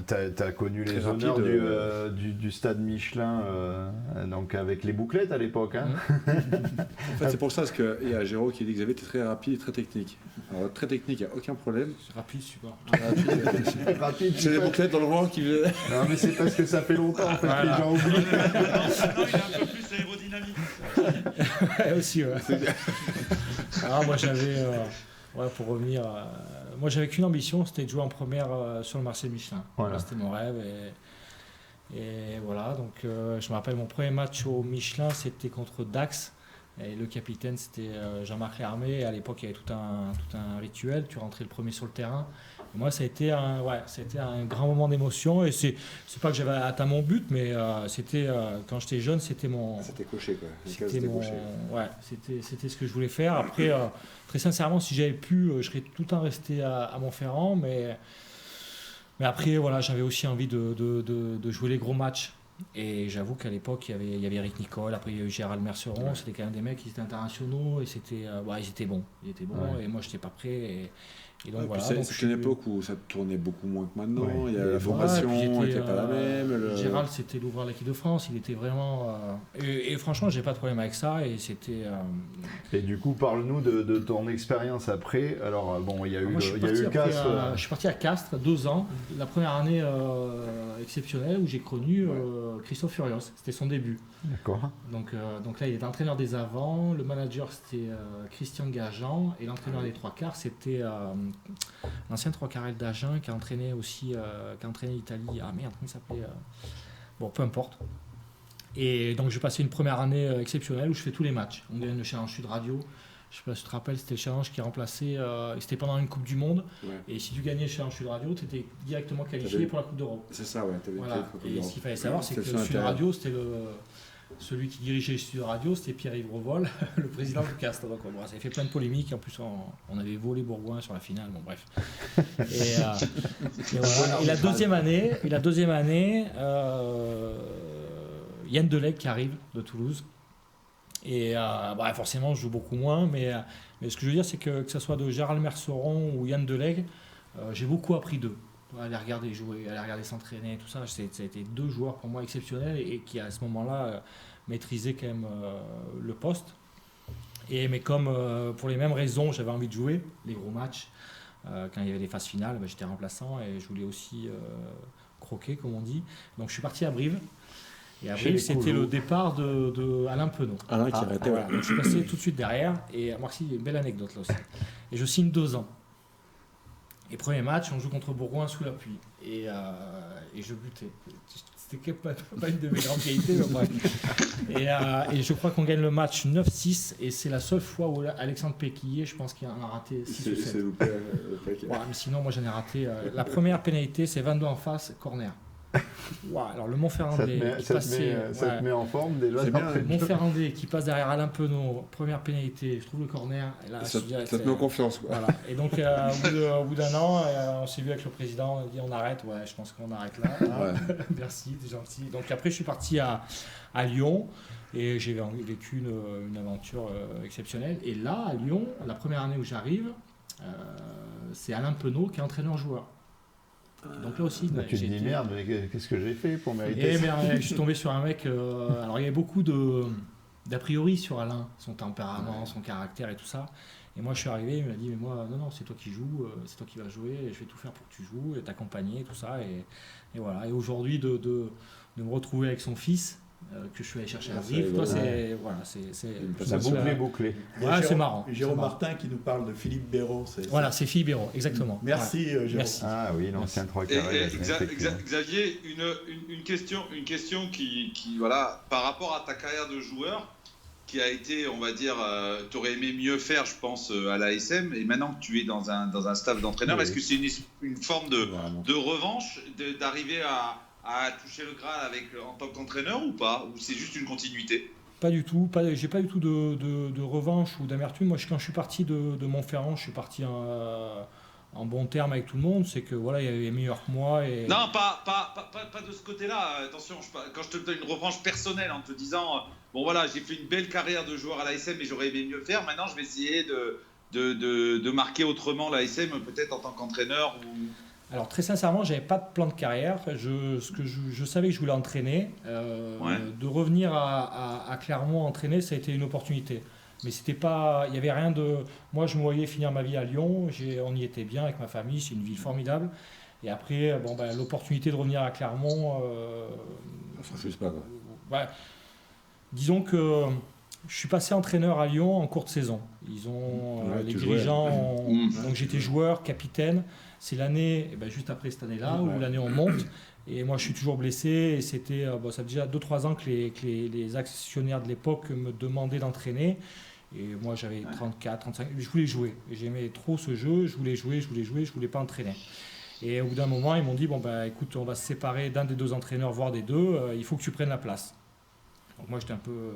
T'as connu les Très honneurs rapide, du stade Michelin, donc avec les bouclettes à l'époque. Hein. En fait, c'est pour ça, parce qu'il y a Géraud qui dit que Xavier était très rapide et très technique. Alors, très technique, il n'y a aucun problème. C'est rapide, super. Rapide, C'est les bouclettes dans le vent qui... Non, mais c'est parce que ça fait longtemps en fait, Voilà. les gens oublient. Maintenant, il est un peu plus aérodynamique. Ouais, aussi, ouais. Alors, moi, j'avais, pour revenir, moi, j'avais qu'une ambition, c'était de jouer en première sur le Marseille Michelin. Voilà. C'était mon rêve. Et voilà, donc je me rappelle mon premier match au Michelin, c'était contre Dax. Et le capitaine, c'était Jean-Marc Lhermé. Et à l'époque, il y avait tout un rituel. Tu rentrais le premier sur le terrain. Et moi, ça a été un grand moment d'émotion. Et c'est pas que j'avais atteint mon but, mais c'était quand j'étais jeune, c'était mon. C'était coché, quoi. C'était ce que je voulais faire. Après, très sincèrement, si j'avais pu, je serais tout le temps resté à Montferrand. Mais après, voilà, j'avais aussi envie de jouer les gros matchs. Et j'avoue qu'à l'époque, il y avait Eric Nicole, après il y a eu Gérald Merceron. Ouais. C'était quand même des mecs qui étaient internationaux et ils étaient bons. Ouais. Et moi, je n'étais pas prêt. Et donc, voilà. C'était une époque où ça tournait beaucoup moins que maintenant. Ouais. Il y a la formation n'était pas la même. Gérald, c'était l'ouvreur de l'équipe de France. Il était vraiment. Et franchement, j'ai pas de problème avec ça. Et c'était. Et du coup, parle-nous de ton expérience après. Alors, bon, il y a eu Castres. Je suis parti à Castres 2 ans. La première année exceptionnelle où j'ai connu Christophe Furios. C'était son début. D'accord. Donc là, il était entraîneur des avants. Le manager, c'était Christian Gajan. Et l'entraîneur des 3/4, c'était l'ancien 3/4 d'Agen qui a entraîné aussi l'Italie. Ah merde, comment il s'appelait Bon, peu importe. Et donc, je passais une première année exceptionnelle où je fais tous les matchs. On gagne le Challenge Sud Radio. Je sais pas si tu te rappelles, c'était le challenge qui remplaçait. C'était pendant une Coupe du Monde. Ouais. Et si tu gagnais le Challenge Sud Radio, tu étais directement qualifié pour la Coupe d'Europe. C'est ça, ouais. Voilà. Et ce qu'il fallait savoir, c'est que le Sud Radio, c'était celui qui dirigeait le Sud Radio, c'était Pierre-Yves Revol, le président du Castres. Donc, bon, ça avait fait plein de polémiques. En plus, on avait volé Bourgoin sur la finale. Bon, bref. Et voilà. Et la deuxième année, Yann Delegue qui arrive de Toulouse. Et forcément, je joue beaucoup moins, mais ce que je veux dire, c'est que ce soit de Gérald Merceron ou Yann Delegue, j'ai beaucoup appris d'eux. À les regarder jouer, à les regarder s'entraîner, tout ça. Ça a été 2 joueurs pour moi exceptionnels et qui, à ce moment-là, maîtrisaient quand même le poste. Mais comme pour les mêmes raisons, j'avais envie de jouer les gros matchs. Quand il y avait les phases finales, j'étais remplaçant et je voulais aussi croquer, comme on dit. Donc, je suis parti à Brive. Et après, c'était le départ de Alain Penaud. Alain qui arrêtait, voilà. Donc, je suis passé tout de suite derrière. Et merci, une belle anecdote là aussi. Et je signe 2 ans. Et premier match, on joue contre Bourgoin sous la pluie. Et je butais. C'était pas une de mes grandes qualités, mais bref. Et je crois qu'on gagne le match 9-6. Et c'est la seule fois où Alexandre Péquillier, je pense qu'il en a raté 6 ou 7. Ouais, mais sinon, moi, j'en ai raté. La première pénalité, c'est 22 en face, corner. Wow, alors le Montferrandais ça te met en forme déjà. Montferrandais qui passe derrière Alain Penaud, première pénalité, je trouve le corner. Et là, ça te met en confiance. Quoi. Voilà. Et donc au bout d'1 an, on s'est vu avec le président, on a dit on arrête. Ouais, je pense qu'on arrête là. Ouais. Merci, c'est gentil. Donc après, je suis parti à Lyon et j'ai vécu une aventure exceptionnelle. Et là, à Lyon, la première année où j'arrive, c'est Alain Penaud qui est entraîneur-joueur. Donc là aussi, tu te dis merde, mais qu'est-ce que j'ai fait pour mériter ça? Je suis tombé sur un mec. Alors il y avait beaucoup d'a priori sur Alain, son tempérament, son caractère et tout ça. Et moi je suis arrivé, il m'a dit mais moi non, c'est toi qui joues, c'est toi qui vas jouer, et je vais tout faire pour que tu joues et t'accompagner et tout ça. Et voilà. Et aujourd'hui de me retrouver avec son fils. Que je suis allé chercher à Brive, c'est la boucle est bouclée. Ouais, c'est marrant. Jérôme Martin qui nous parle de Philippe Béraud. Voilà, c'est Philippe Béraud, exactement. Merci Jérôme. Merci. Ah oui, l'ancien 3/4. Xavier, une question qui voilà, par rapport à ta carrière de joueur, qui a été, on va dire, tu aurais aimé mieux faire, je pense, à l'ASM, et maintenant que tu es dans un staff d'entraîneur, est-ce que c'est une forme de revanche d'arriver à toucher le Graal en tant qu'entraîneur ou pas? Ou c'est juste une continuité? Pas du tout. J'ai pas du tout de revanche ou d'amertume. Moi, quand je suis parti de Montferrand, je suis parti en bon terme avec tout le monde. C'est que voilà, il y avait meilleur que moi. Et... Non, pas de ce côté-là. Attention, quand je te donne une revanche personnelle en te disant bon voilà, j'ai fait une belle carrière de joueur à l'ASM mais j'aurais aimé mieux faire. Maintenant, je vais essayer de marquer autrement l'ASM, peut-être en tant qu'entraîneur ou... Alors très sincèrement, j'avais pas de plan de carrière. Je savais que je voulais entraîner. De revenir à Clermont entraîner, ça a été une opportunité. Mais c'était pas, il y avait rien de. Moi, je me voyais finir ma vie à Lyon. On y était bien avec ma famille. C'est une ville formidable. Et après, l'opportunité de revenir à Clermont. Ça refuse pas quoi. Ouais. Disons que je suis passé entraîneur à Lyon en courte saison. Ils ont les dirigeants. Donc j'étais joueur, capitaine. C'est l'année, juste après cette année-là, où l'année on monte. Et moi je suis toujours blessé. Et c'était, ça fait déjà 2-3 ans que les actionnaires de l'époque me demandaient d'entraîner. Et moi j'avais 34, 35. Je voulais jouer. Et j'aimais trop ce jeu. Je voulais jouer. Je voulais pas entraîner. Et au bout d'un moment, ils m'ont dit écoute, on va se séparer d'un des 2 entraîneurs, voire des 2. Il faut que tu prennes la place. Donc moi j'étais un peu.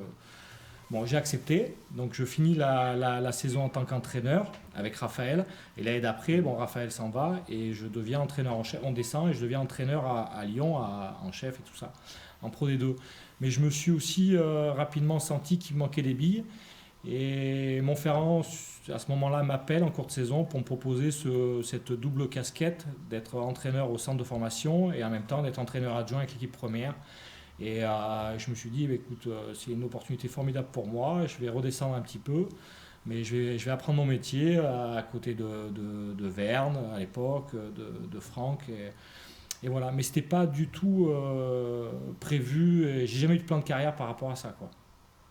J'ai accepté, donc je finis la saison en tant qu'entraîneur avec Raphaël, et l'année d'après, Raphaël s'en va, et je deviens entraîneur en chef, on descend, et je deviens entraîneur à Lyon, en chef et tout ça, en Pro D2. Mais je me suis aussi rapidement senti qu'il me manquait des billes, et Montferrand, à ce moment-là, m'appelle en courte saison pour me proposer cette double casquette d'être entraîneur au centre de formation, et en même temps d'être entraîneur adjoint avec l'équipe première. Et je me suis dit, écoute, c'est une opportunité formidable pour moi, je vais redescendre un petit peu, mais je vais apprendre mon métier à côté de Verne à l'époque, de Franck. Et voilà, mais ce n'était pas du tout prévu, et j'ai jamais eu de plan de carrière par rapport à ça, quoi.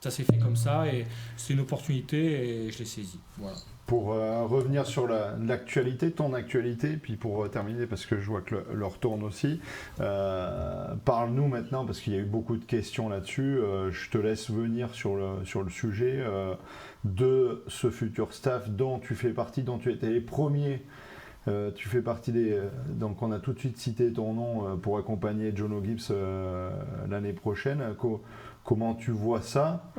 Ça s'est fait comme ça, et c'est une opportunité, et je l'ai saisie. Voilà. Pour revenir sur l'actualité, ton actualité, puis pour terminer, parce que je vois que l'heure tourne aussi, parle-nous maintenant, parce qu'il y a eu beaucoup de questions là-dessus, je te laisse venir sur le sujet de ce futur staff dont tu fais partie, dont tu étais les premiers. Tu fais partie donc on a tout de suite cité ton nom pour accompagner Jono Gibbs l'année prochaine. Comment tu vois ça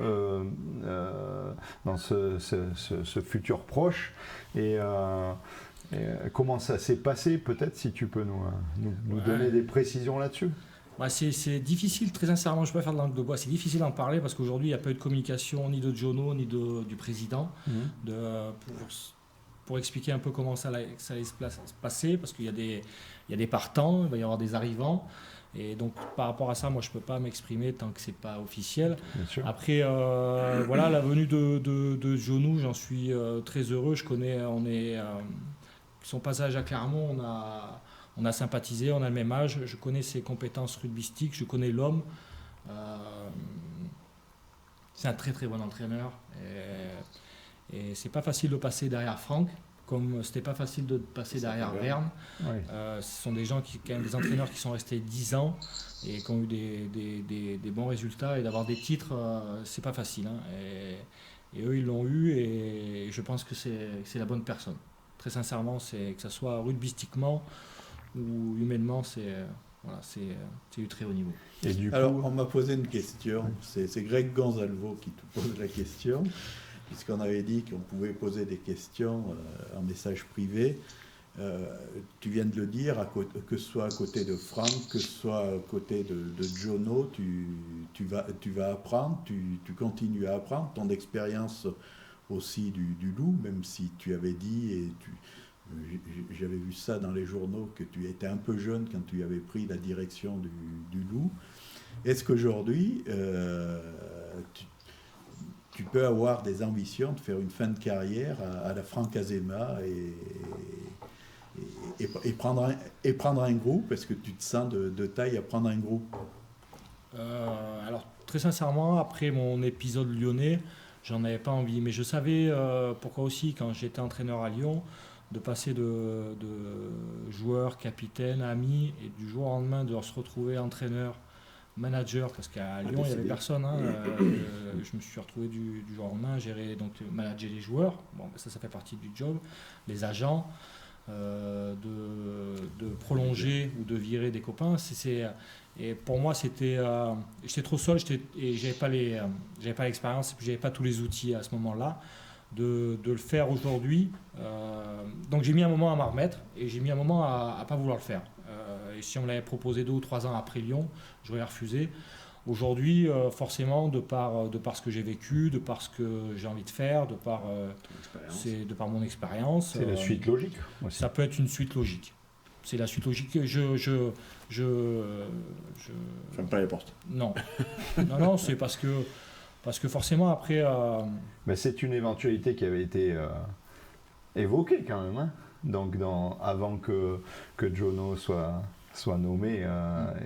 dans ce futur proche, et comment ça s'est passé, peut-être, si tu peux nous donner des précisions là-dessus. C'est difficile, très sincèrement, je ne peux pas faire de langue de bois, c'est difficile d'en parler parce qu'aujourd'hui il n'y a pas eu de communication ni de Jono ni du président pour expliquer un peu comment ça allait se passer, parce qu'il y a des partants, il va y avoir des arrivants. Et donc par rapport à ça, moi je ne peux pas m'exprimer tant que ce n'est pas officiel. Après, la venue de Jono, j'en suis très heureux. Je connais, son passage à Clermont, on a sympathisé, on a le même âge. Je connais ses compétences rugbystiques, je connais l'homme. C'est un très très bon entraîneur. Et c'est pas facile de passer derrière Franck, comme c'était pas facile de passer derrière Verne. Ce sont des gens des entraîneurs qui sont restés 10 ans et qui ont eu des bons résultats, et d'avoir des titres, c'est pas facile. Et eux, ils l'ont eu, et je pense que c'est la bonne personne. Très sincèrement, que ce soit rugbystiquement ou humainement, c'est du très haut niveau. Et du coup, alors, on m'a posé une question, c'est Greg Gonzalvo qui te pose la question. Puisqu'on avait dit qu'on pouvait poser des questions en message privé. Tu viens de le dire, que ce soit à côté de Franck, que ce soit à côté de Jono, tu vas apprendre, tu continues à apprendre. Ton expérience aussi du Loup, même si tu avais dit, et j'avais vu ça dans les journaux, que tu étais un peu jeune quand tu avais pris la direction du Loup. Est-ce qu'aujourd'hui, tu peux avoir des ambitions de faire une fin de carrière à la Franck Azema et prendre un groupe? Est-ce que tu te sens de taille à prendre un groupe? Alors, très sincèrement, après mon épisode lyonnais, j'en avais pas envie. Mais je savais pourquoi aussi, quand j'étais entraîneur à Lyon, de passer de joueur, capitaine, ami, et du jour au lendemain de se retrouver entraîneur, manager, parce qu'à Lyon il n'y avait personne. Je me suis retrouvé du jour au lendemain, donc manager les joueurs. Ça fait partie du job. Les agents, de prolonger ou de virer des copains. Et pour moi, j'étais trop seul, et j'avais pas l'expérience, et puis j'avais pas tous les outils à ce moment-là de le faire aujourd'hui. Donc j'ai mis un moment à m'en remettre, et j'ai mis un moment à pas vouloir le faire. Et si on me l'avait proposé 2 ou 3 ans après Lyon, j'aurais refusé. Aujourd'hui, forcément, de par ce que j'ai vécu, de par ce que j'ai envie de faire, de par mon expérience. C'est la suite logique aussi. Ça peut être une suite logique. c'est la suite logique. Ferme pas les portes. Non, non, c'est parce que forcément après. Mais c'est une éventualité qui avait été évoquée quand même, hein. Donc avant que Jono soit nommé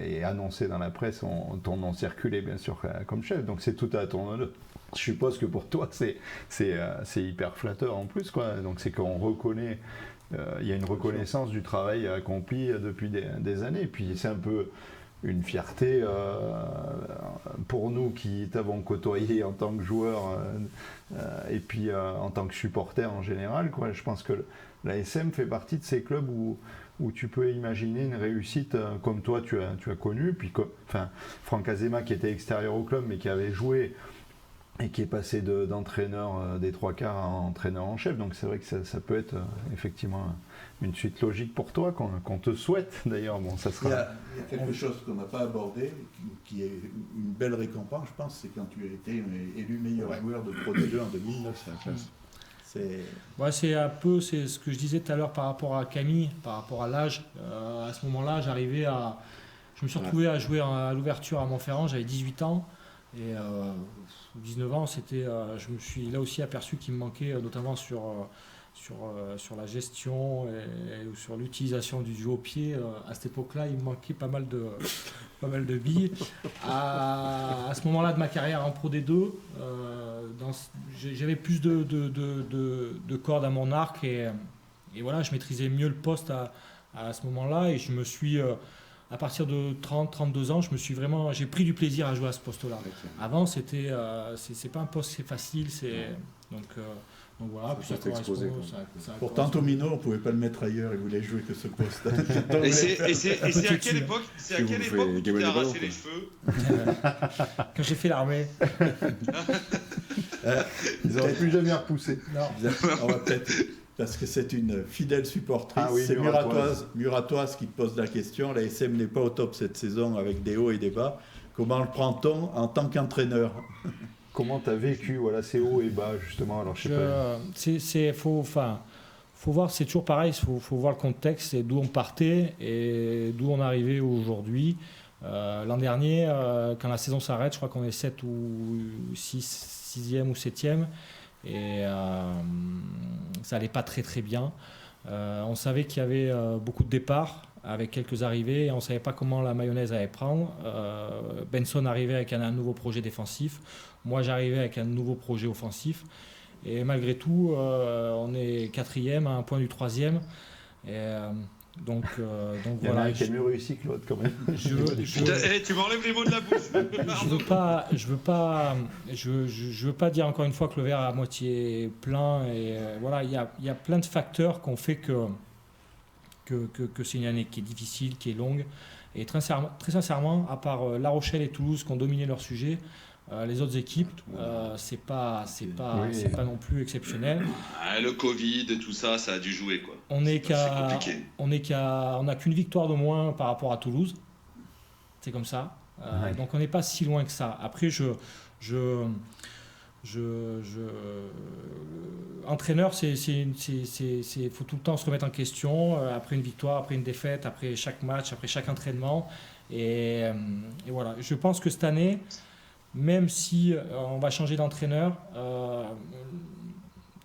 et annoncé dans la presse, ton nom circulait bien sûr comme chef. Donc c'est tout à ton honneur. Je suppose que pour toi c'est hyper flatteur en plus, quoi. Donc c'est qu'on reconnaît, il y a une reconnaissance du travail accompli depuis des années. Et puis c'est un peu une fierté pour nous qui t'avons côtoyé en tant que joueur et puis en tant que supporter en général, quoi. Je pense que l'ASM fait partie de ces clubs où tu peux imaginer une réussite comme toi tu as connu. Puis Franck Azema qui était extérieur au club mais qui avait joué et qui est passé d'entraîneur des trois quarts à entraîneur en chef. Donc c'est vrai que ça peut être effectivement une suite logique pour toi, qu'on te souhaite d'ailleurs. Bon, ça sera... Il y a quelque chose qu'on n'a pas abordé, qui est une belle récompense, je pense, c'est quand tu as été élu meilleur joueur de Pro D2 en 2009. C'est un peu c'est ce que je disais tout à l'heure par rapport à Camille, par rapport à l'âge. À ce moment-là, je me suis retrouvé à jouer à l'ouverture à Montferrand, j'avais 18 ans. Et 19 ans, je me suis là aussi aperçu qu'il me manquait, notamment sur la gestion et sur l'utilisation du jeu au pied. À cette époque-là, il me manquait pas mal de billes. À ce moment-là de ma carrière en Pro D2, j'avais plus de cordes à mon arc et voilà, je maîtrisais mieux le poste à ce moment-là et je me suis... à partir de 30-32 ans, j'ai pris du plaisir à jouer à ce poste-là. Avant, c'est pas un poste c'est facile, donc voilà. Puis ça exposé. Pourtant, Tomino, on ne pouvait pas le mettre ailleurs, il voulait jouer que ce poste. Et c'est à quelle époque où tu t'es arraché les cheveux? Quand j'ai fait l'armée. Ils n'auraient plus jamais repoussé. Non. On va peut-être... Parce que c'est une fidèle supportrice, c'est Muratoise qui te pose la question. La SM n'est pas au top cette saison avec des hauts et des bas. Comment le prend-on en tant qu'entraîneur? Comment tu as vécu ces hauts et bas justement? Alors, faut voir, c'est toujours pareil, il faut voir le contexte et d'où on partait et d'où on arrivait aujourd'hui. L'an dernier, quand la saison s'arrête, je crois qu'on est 7 ou 6e ou 7e. Et ça allait pas très très bien. On savait qu'il y avait beaucoup de départs avec quelques arrivées et on savait pas comment la mayonnaise allait prendre. Benson arrivait avec un nouveau projet défensif, moi j'arrivais avec un nouveau projet offensif et malgré tout on est 4e à un point du 3e et donc il y en a un qui est mieux réussi que l'autre quand même. Tu m'enlèves les mots de la bouche. Je veux pas dire encore une fois que le verre est à moitié plein et voilà, il y a plein de facteurs qui ont fait que c'est une année qui est difficile, qui est longue et très sincèrement, à part La Rochelle et Toulouse qui ont dominé leur sujet, les autres équipes, c'est pas non plus exceptionnel. Le Covid et tout ça, ça a dû jouer quoi. On n'a qu'une victoire de moins par rapport à Toulouse. C'est comme ça. Donc on n'est pas si loin que ça. Après, entraîneur, il faut tout le temps se remettre en question. Après une victoire, après une défaite, après chaque match, après chaque entraînement. Et voilà. Je pense que cette année, même si on va changer d'entraîneur,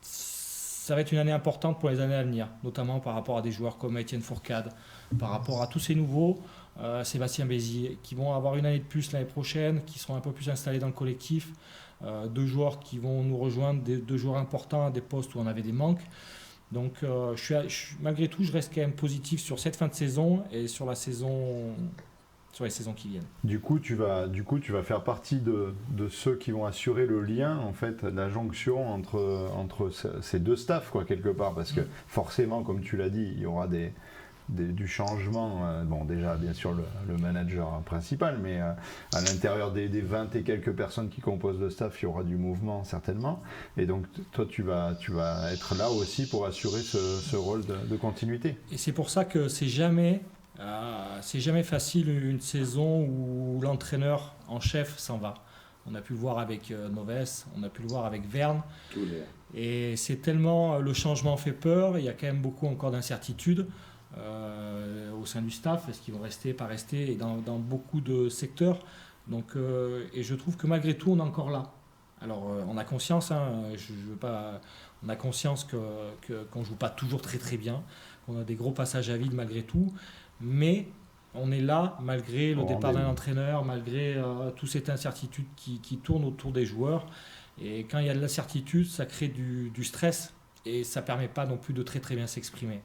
ça va être une année importante pour les années à venir, notamment par rapport à des joueurs comme Étienne Fourcade, par rapport à tous ces nouveaux, Sébastien Béziers, qui vont avoir une année de plus l'année prochaine, qui seront un peu plus installés dans le collectif, 2 joueurs qui vont nous rejoindre, 2 joueurs importants à des postes où on avait des manques. Donc malgré tout, je reste quand même positif sur cette fin de saison et sur les saisons qui viennent. Du coup, tu vas faire partie de ceux qui vont assurer le lien, en fait, la jonction entre ces deux staffs, quoi, quelque part, parce que forcément, comme tu l'as dit, il y aura du changement. Déjà, bien sûr, le manager principal, mais à l'intérieur des 20 et quelques personnes qui composent le staff, il y aura du mouvement, certainement. Et donc, toi, tu vas être là aussi pour assurer ce rôle de continuité. Et c'est pour ça que c'est jamais facile une saison où l'entraîneur en chef s'en va. On a pu le voir avec Noves, on a pu le voir avec Verne. Et c'est tellement le changement fait peur, il y a quand même beaucoup encore d'incertitudes. au sein du staff, est-ce qu'ils vont rester, pas rester, et dans beaucoup de secteurs. Donc, et je trouve que malgré tout, on est encore là. Alors, on a conscience, on a conscience qu'on ne joue pas toujours très très bien, qu'on a des gros passages à vide malgré tout, mais on est là malgré le départ d'un entraîneur, malgré toute cette incertitude qui tourne autour des joueurs. Et quand il y a de l'incertitude, ça crée du stress et ça ne permet pas non plus de très très bien s'exprimer.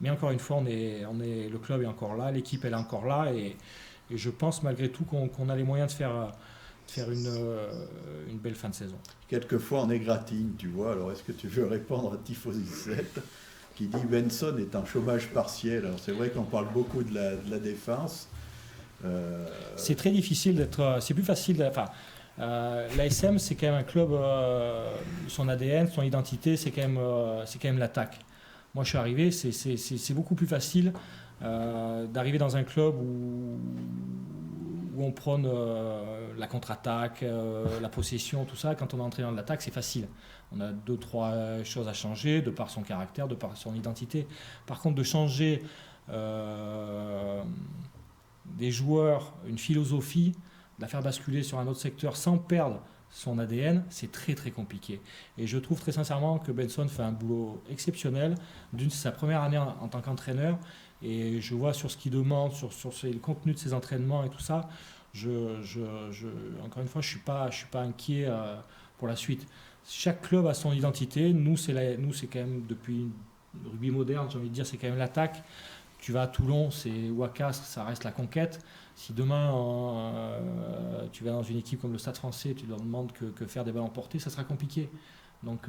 Mais encore une fois, le club est encore là, l'équipe elle est encore là, et je pense malgré tout qu'on a les moyens de faire une belle fin de saison. Quelquefois on égratigne, tu vois. Alors est-ce que tu veux répondre à Tifosi 7 qui dit Benson est en chômage partiel? Alors c'est vrai qu'on parle beaucoup de la défense. C'est très difficile d'être. C'est plus facile. L'ASM c'est quand même un club. Son ADN, son identité, c'est quand même l'attaque. Moi, je suis arrivé, c'est beaucoup plus facile d'arriver dans un club où on prône la contre-attaque, la possession, tout ça. Quand on est entraîneur de l'attaque, c'est facile. On a 2-3 choses à changer de par son caractère, de par son identité. Par contre, de changer des joueurs, une philosophie, de la faire basculer sur un autre secteur sans perdre son ADN, c'est très très compliqué. Et je trouve très sincèrement que Benson fait un boulot exceptionnel. C'est sa première année en tant qu'entraîneur, et je vois sur ce qu'il demande, sur le contenu de ses entraînements et tout ça, encore une fois, je suis pas inquiet pour la suite. Chaque club a son identité. Nous, c'est quand même depuis le rugby moderne, j'ai envie de dire, c'est quand même l'attaque. Tu vas à Toulon, c'est Ouakas, ça reste la conquête. Si demain tu vas dans une équipe comme le Stade Français, tu leur demandes que faire des ballons portés, ça sera compliqué. Donc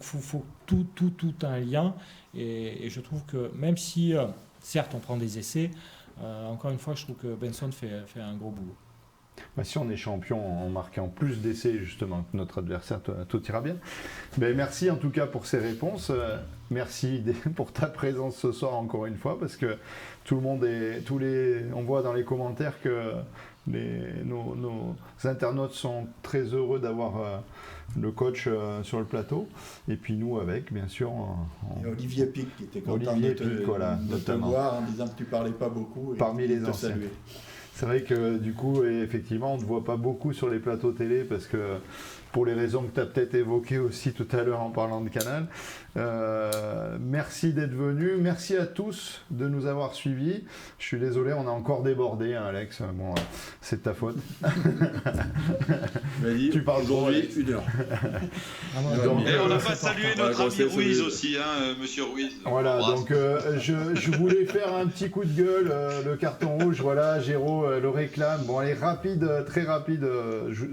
faut tout un lien. Et je trouve que même si, certes, on prend des essais, encore une fois, je trouve que Benson fait un gros boulot. Si on est champion en marquant plus d'essais justement que notre adversaire, tout ira bien. Mais merci en tout cas pour ces réponses. Merci pour ta présence ce soir encore une fois, parce que tout le monde on voit dans les commentaires que nos internautes sont très heureux d'avoir le coach sur le plateau, et puis nous avec, bien sûr. Et Olivier Pic qui était content de te voir en disant que tu parlais pas beaucoup. Parmi les anciens. Saluer. C'est vrai que du coup, effectivement, on ne voit pas beaucoup sur les plateaux télé, parce que pour les raisons que tu as peut-être évoquées aussi tout à l'heure en parlant de Canal. Merci d'être venu. Merci à tous de nous avoir suivis. Je suis désolé, on a encore débordé, hein, Alex. Bon, c'est de ta faute. Tu parles aujourd'hui 1 heure. Et on n'a pas salué notre ami Ruiz aussi, hein, monsieur Ruiz. Voilà, donc je voulais faire un petit coup de gueule. Le carton rouge, voilà, Géraud le réclame. Bon, allez, rapide, très rapide.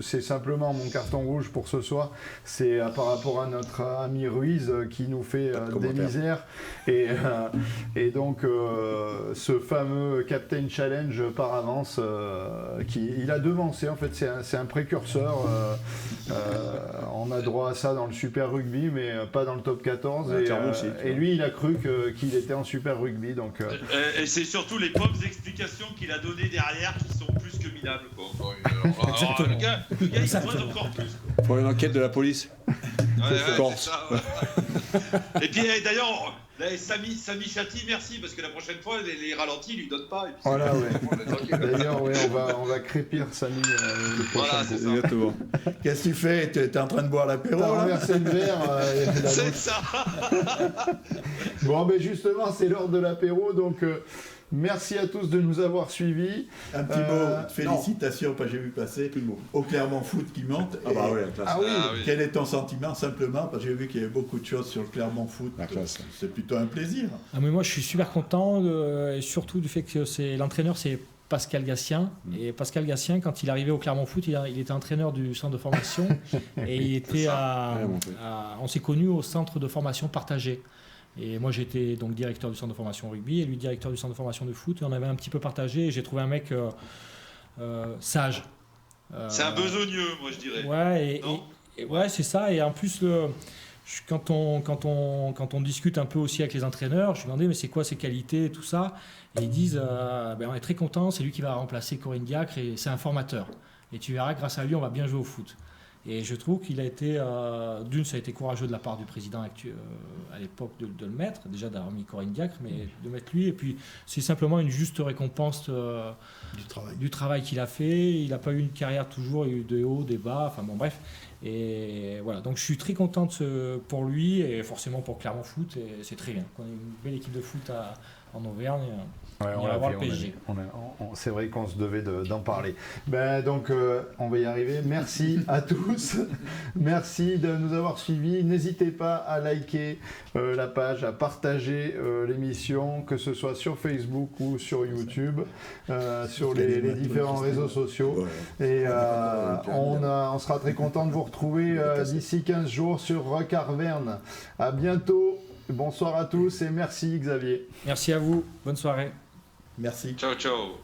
C'est simplement mon carton rouge pour ce soir. C'est par rapport à notre ami Ruiz qui nous fait des misères. Et donc, ce fameux Captain Challenge par avance, il a devancé, en fait, c'est un précurseur. On a droit à ça dans le Super Rugby, mais pas dans le top 14. Et lui, il a cru qu'il était en Super Rugby. Donc, et c'est surtout les pauvres explications qu'il a données derrière qui sont plus que minables. Le gars, il s'apprête encore plus. Il faut une enquête de la police. C'est ça, ouais. Et puis d'ailleurs, Samy Chatti, merci, parce que la prochaine fois, les ralentis, ils lui donnent pas. Et puis voilà, ouais. D'ailleurs, ouais, on va crépir Samy le prochain. Voilà, c'est ça. Exactement. Qu'est-ce que tu fais? Tu es en train de boire l'apéro? T'as renversé le verre. C'est ça. Bon, ben justement, c'est l'heure de l'apéro, donc... merci à tous de nous avoir suivis. Un petit mot de félicitations, pas j'ai vu passer, au Clermont Foot qui monte. Ah bah ouais, la classe. Ah oui. Quel est ton sentiment simplement? Parce que j'ai vu qu'il y avait beaucoup de choses sur le Clermont Foot. La classe. C'est plutôt un plaisir. Ah, mais moi je suis super content, et surtout du fait que l'entraîneur c'est Pascal Gatien. Et Pascal Gatien, quand il est arrivé au Clermont Foot, il était entraîneur du centre de formation et il était on s'est connus au centre de formation partagé. Et moi j'étais donc directeur du centre de formation rugby et lui directeur du centre de formation de foot, et on avait un petit peu partagé, et j'ai trouvé un mec sage. C'est un besogneux, moi je dirais. Ouais, ouais, c'est ça. Et en plus, quand on discute un peu aussi avec les entraîneurs, je lui demandais mais c'est quoi ses qualités et tout ça, et ils disent on est très content, c'est lui qui va remplacer Corinne Diacre et c'est un formateur. Et tu verras, grâce à lui, on va bien jouer au foot. Et je trouve qu'il a été, d'une, ça a été courageux de la part du président actuel, à l'époque de le mettre, déjà d'avoir mis Corinne Diacre, mais de mettre lui. Et puis c'est simplement une juste récompense du travail qu'il a fait. Il n'a pas eu une carrière toujours, il y a eu des hauts, des bas, enfin bon bref. Et voilà, donc je suis très content pour lui et forcément pour Clermont Foot, et c'est très bien. On a une belle équipe de foot en Auvergne. Ouais, on va voir le PSG. C'est vrai qu'on se devait d'en parler. Donc, on va y arriver. Merci à tous. Merci de nous avoir suivis. N'hésitez pas à liker la page, à partager l'émission, que ce soit sur Facebook ou sur YouTube, sur les différents réseaux sociaux. Et on sera très content de vous retrouver d'ici 15 jours sur Rock Arverne. À bientôt. Bonsoir à tous et merci Xavier. Merci à vous. Bonne soirée. Merci. Ciao, ciao.